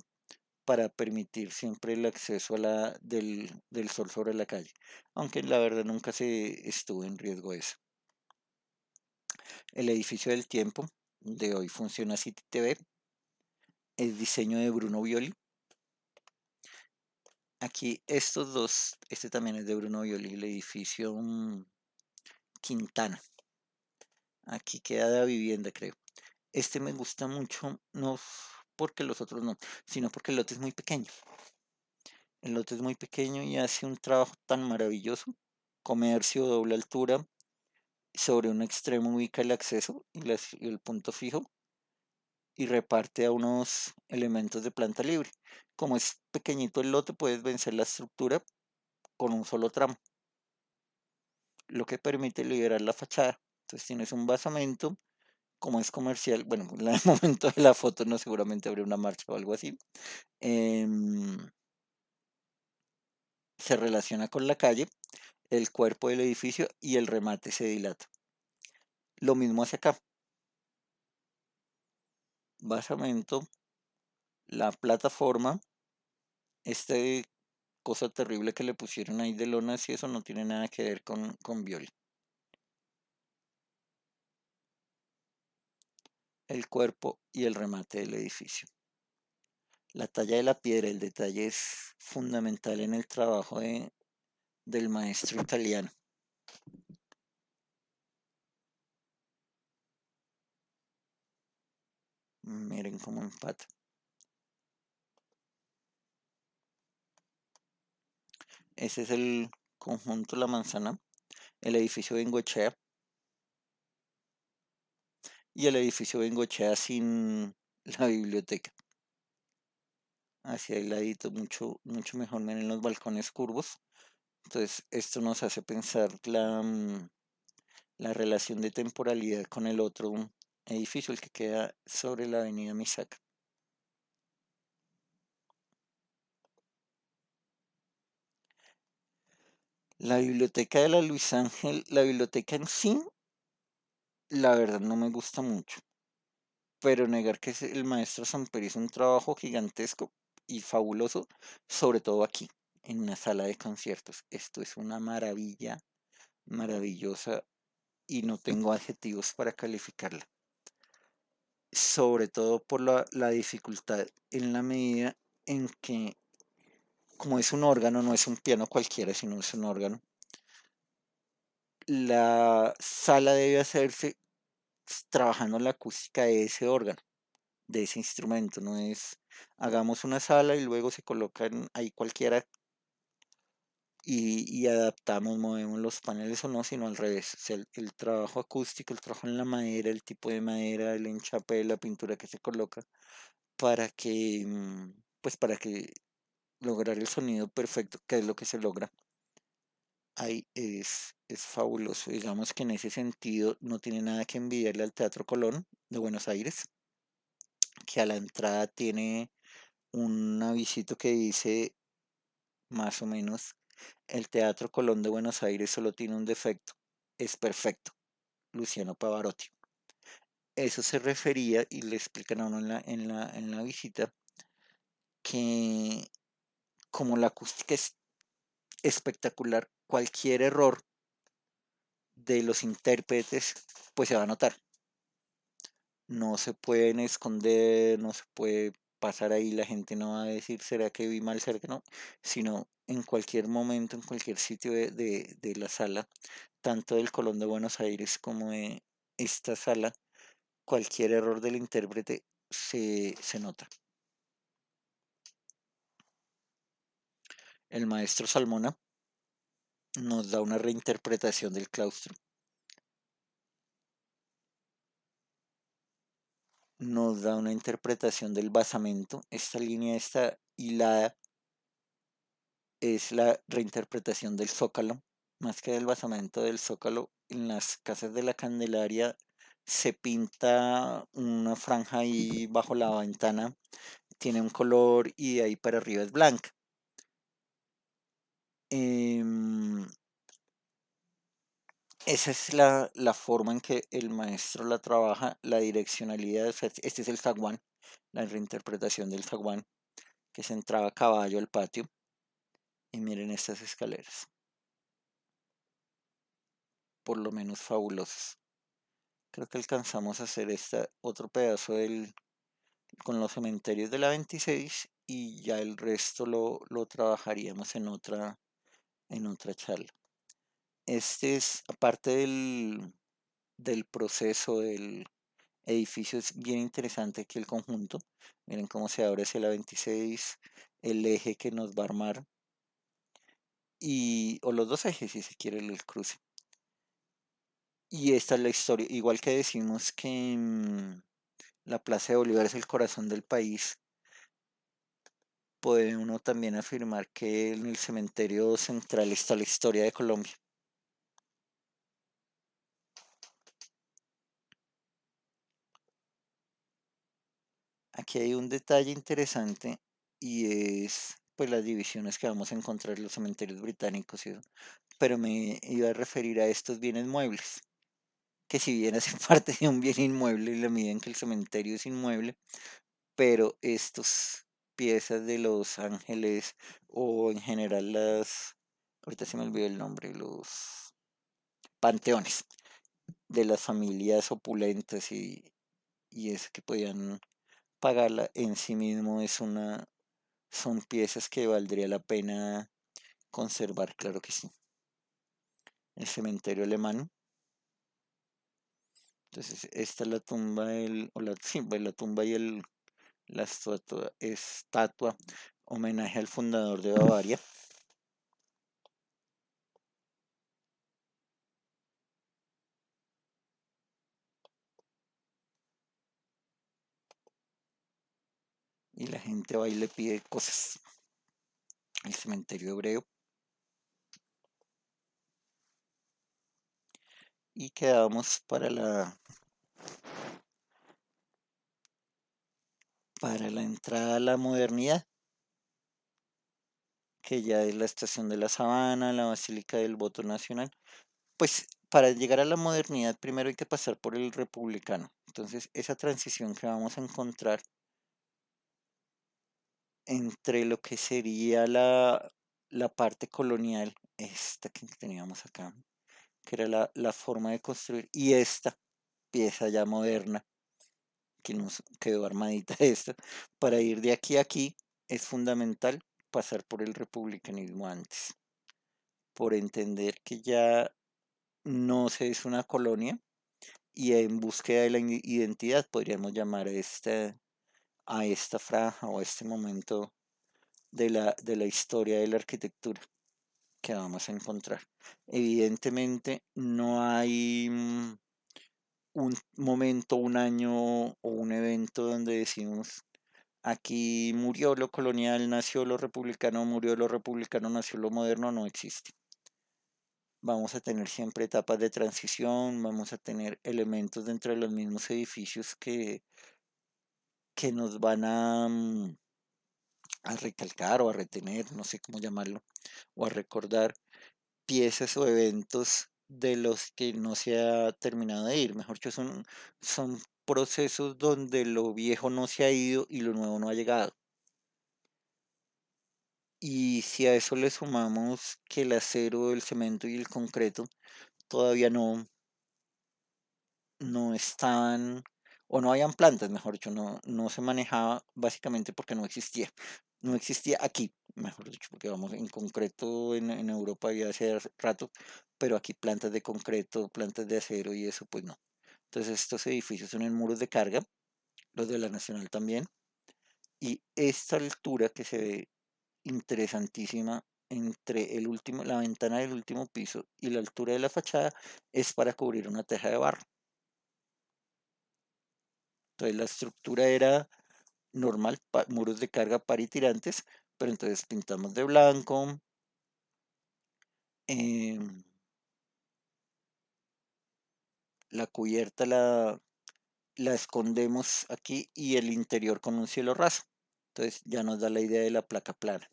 para permitir siempre el acceso del sol sobre la calle, aunque la verdad nunca se estuvo en riesgo eso. El edificio del tiempo, de hoy funciona City TV, es diseño de Bruno Violi. Aquí estos dos, este también es de Bruno Violi, el edificio Quintana. Aquí queda la vivienda, creo. Este me gusta mucho, no porque los otros no, sino porque el lote es muy pequeño. El lote es muy pequeño y hace un trabajo tan maravilloso. Comercio, doble altura, sobre un extremo ubica el acceso y el punto fijo y reparte a unos elementos de planta libre. Como es pequeñito el lote, puedes vencer la estructura con un solo tramo, lo que permite liberar la fachada. Entonces tienes un basamento, como es comercial, bueno, en el momento de la foto no seguramente habrá una marcha o algo así. em, Se relaciona con la calle, el cuerpo del edificio y el remate se dilata. Lo mismo hacia acá. Basamento, la plataforma, este cosa terrible que le pusieron ahí de lonas y eso no tiene nada que ver con Violi. El cuerpo y el remate del edificio. La talla de la piedra, el detalle es fundamental en el trabajo del maestro italiano. Miren cómo empata. Ese es el conjunto La Manzana, el edificio Bengochea y el edificio Bengochea sin la biblioteca. Hacia el ladito, mucho, mucho mejor, miren los balcones curvos. Entonces, esto nos hace pensar la relación de temporalidad con el otro edificio, el que queda sobre la avenida Misaca. La biblioteca de la Luis Ángel, la biblioteca en sí, la verdad no me gusta mucho, pero negar que el maestro Samper hizo un trabajo gigantesco y fabuloso, sobre todo aquí, en una sala de conciertos. Esto es una maravilla, maravillosa, y no tengo adjetivos para calificarla. Sobre todo por la dificultad en la medida en que, como es un órgano, no es un piano cualquiera, sino es un órgano, la sala debe hacerse trabajando la acústica de ese órgano, de ese instrumento. No es hagamos una sala y luego se colocan ahí cualquiera y adaptamos, movemos los paneles o no, sino al revés. O sea, el trabajo acústico, el trabajo en la madera, el tipo de madera, el enchape de la pintura que se coloca para que, pues para que lograr el sonido perfecto, que es lo que se logra Ay, es fabuloso. Digamos que en ese sentido no tiene nada que envidiarle al Teatro Colón de Buenos Aires, que a la entrada tiene un avisito que dice más o menos, el Teatro Colón de Buenos Aires solo tiene un defecto, es perfecto, Luciano Pavarotti. Eso se refería, y le explican a uno en la visita, que como la acústica es espectacular, cualquier error de los intérpretes, pues se va a notar. No se pueden esconder, no se puede pasar ahí, la gente no va a decir, ¿será que vi mal? ¿Será que no? Sino en cualquier momento, en cualquier sitio de la sala, tanto del Colón de Buenos Aires como de esta sala, cualquier error del intérprete se nota. El maestro Salmona nos da una reinterpretación del claustro, nos da una interpretación del basamento. Esta línea está hilada, es la reinterpretación del zócalo, más que del basamento del zócalo. En las casas de la Candelaria se pinta una franja ahí bajo la ventana, tiene un color y de ahí para arriba es blanca. Em, Esa es la forma en que el maestro la trabaja, la direccionalidad. O sea, este es el zaguán, la reinterpretación del zaguán, que se entraba a caballo al patio. Y miren estas escaleras, por lo menos fabulosas. Creo que alcanzamos a hacer este otro pedazo con los cementerios de la 26 y ya el resto lo trabajaríamos en otra charla. Este es, aparte del proceso del edificio, es bien interesante que el conjunto, miren cómo se abre hacia la 26, el eje que nos va a armar, o los dos ejes si se quiere el cruce. Y esta es la historia, igual que decimos que la Plaza de Bolívar es el corazón del país, puede uno también afirmar que en el cementerio central está la historia de Colombia. Aquí hay un detalle interesante y es pues las divisiones que vamos a encontrar en los cementerios británicos y eso. Pero me iba a referir a estos bienes muebles, que si bien hacen parte de un bien inmueble en la medida en que el cementerio es inmueble, pero estos piezas de los ángeles o en general ahorita se me olvidó el nombre, los panteones de las familias opulentas y es que podían pagarla en sí mismo son piezas que valdría la pena conservar, claro que sí. El cementerio alemán. Entonces, esta es la tumba, sí, pues, la tumba y la estatua, homenaje al fundador de Bavaria. Y la gente va y le pide cosas. El cementerio hebreo. Y quedamos para la entrada a la modernidad, que ya es la estación de la Sabana, la Basílica del Voto Nacional. Pues para llegar a la modernidad primero hay que pasar por el republicano. Entonces, esa transición que vamos a encontrar entre lo que sería la parte colonial, esta que teníamos acá, que era la forma de construir, y esta pieza ya moderna, que nos quedó armadita esta, para ir de aquí a aquí es fundamental pasar por el republicanismo antes, por entender que ya no se es una colonia y en búsqueda de la identidad podríamos llamar a esta franja o a este momento de la historia de la arquitectura que vamos a encontrar. Evidentemente no hay un momento, un año o un evento donde decimos aquí murió lo colonial, nació lo republicano, murió lo republicano, nació lo moderno, no existe. vamos a tener siempre etapas de transición, vamos a tener elementos dentro de los mismos edificios que nos van a recalcar o a retener, no sé cómo llamarlo, o a recordar piezas o eventos de los que no se ha terminado de ir. Mejor dicho, son procesos donde lo viejo no se ha ido y lo nuevo no ha llegado. Y si a eso le sumamos que el acero, el cemento y el concreto todavía no estaban, o no habían plantas, mejor dicho, no se manejaba básicamente porque no existía. No existía aquí, mejor dicho, porque vamos, en concreto en Europa había hace rato, pero aquí plantas de concreto, plantas de acero y eso, pues no. Entonces estos edificios son en muros de carga, los de la Nacional también, y esta altura que se ve interesantísima entre la ventana del último piso y la altura de la fachada es para cubrir una teja de barro. Entonces la estructura era normal, muros de carga par y tirantes, pero entonces pintamos de blanco, em, la cubierta la escondemos aquí y el interior con un cielo raso. Entonces ya nos da la idea de la placa plana.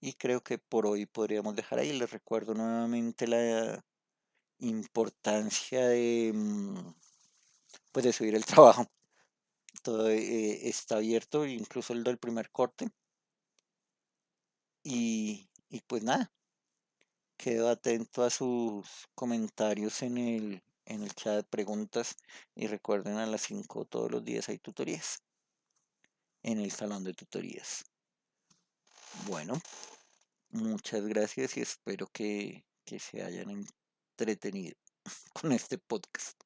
Y creo que por hoy podríamos dejar ahí. Les recuerdo nuevamente la importancia pues de subir el trabajo. Todo está abierto, incluso el del primer corte. Y pues nada, quedo atento a sus comentarios en el chat de preguntas y recuerden a las 5 todos los días hay tutorías en el salón de tutorías. Bueno, muchas gracias y espero que se hayan entretenido con este podcast.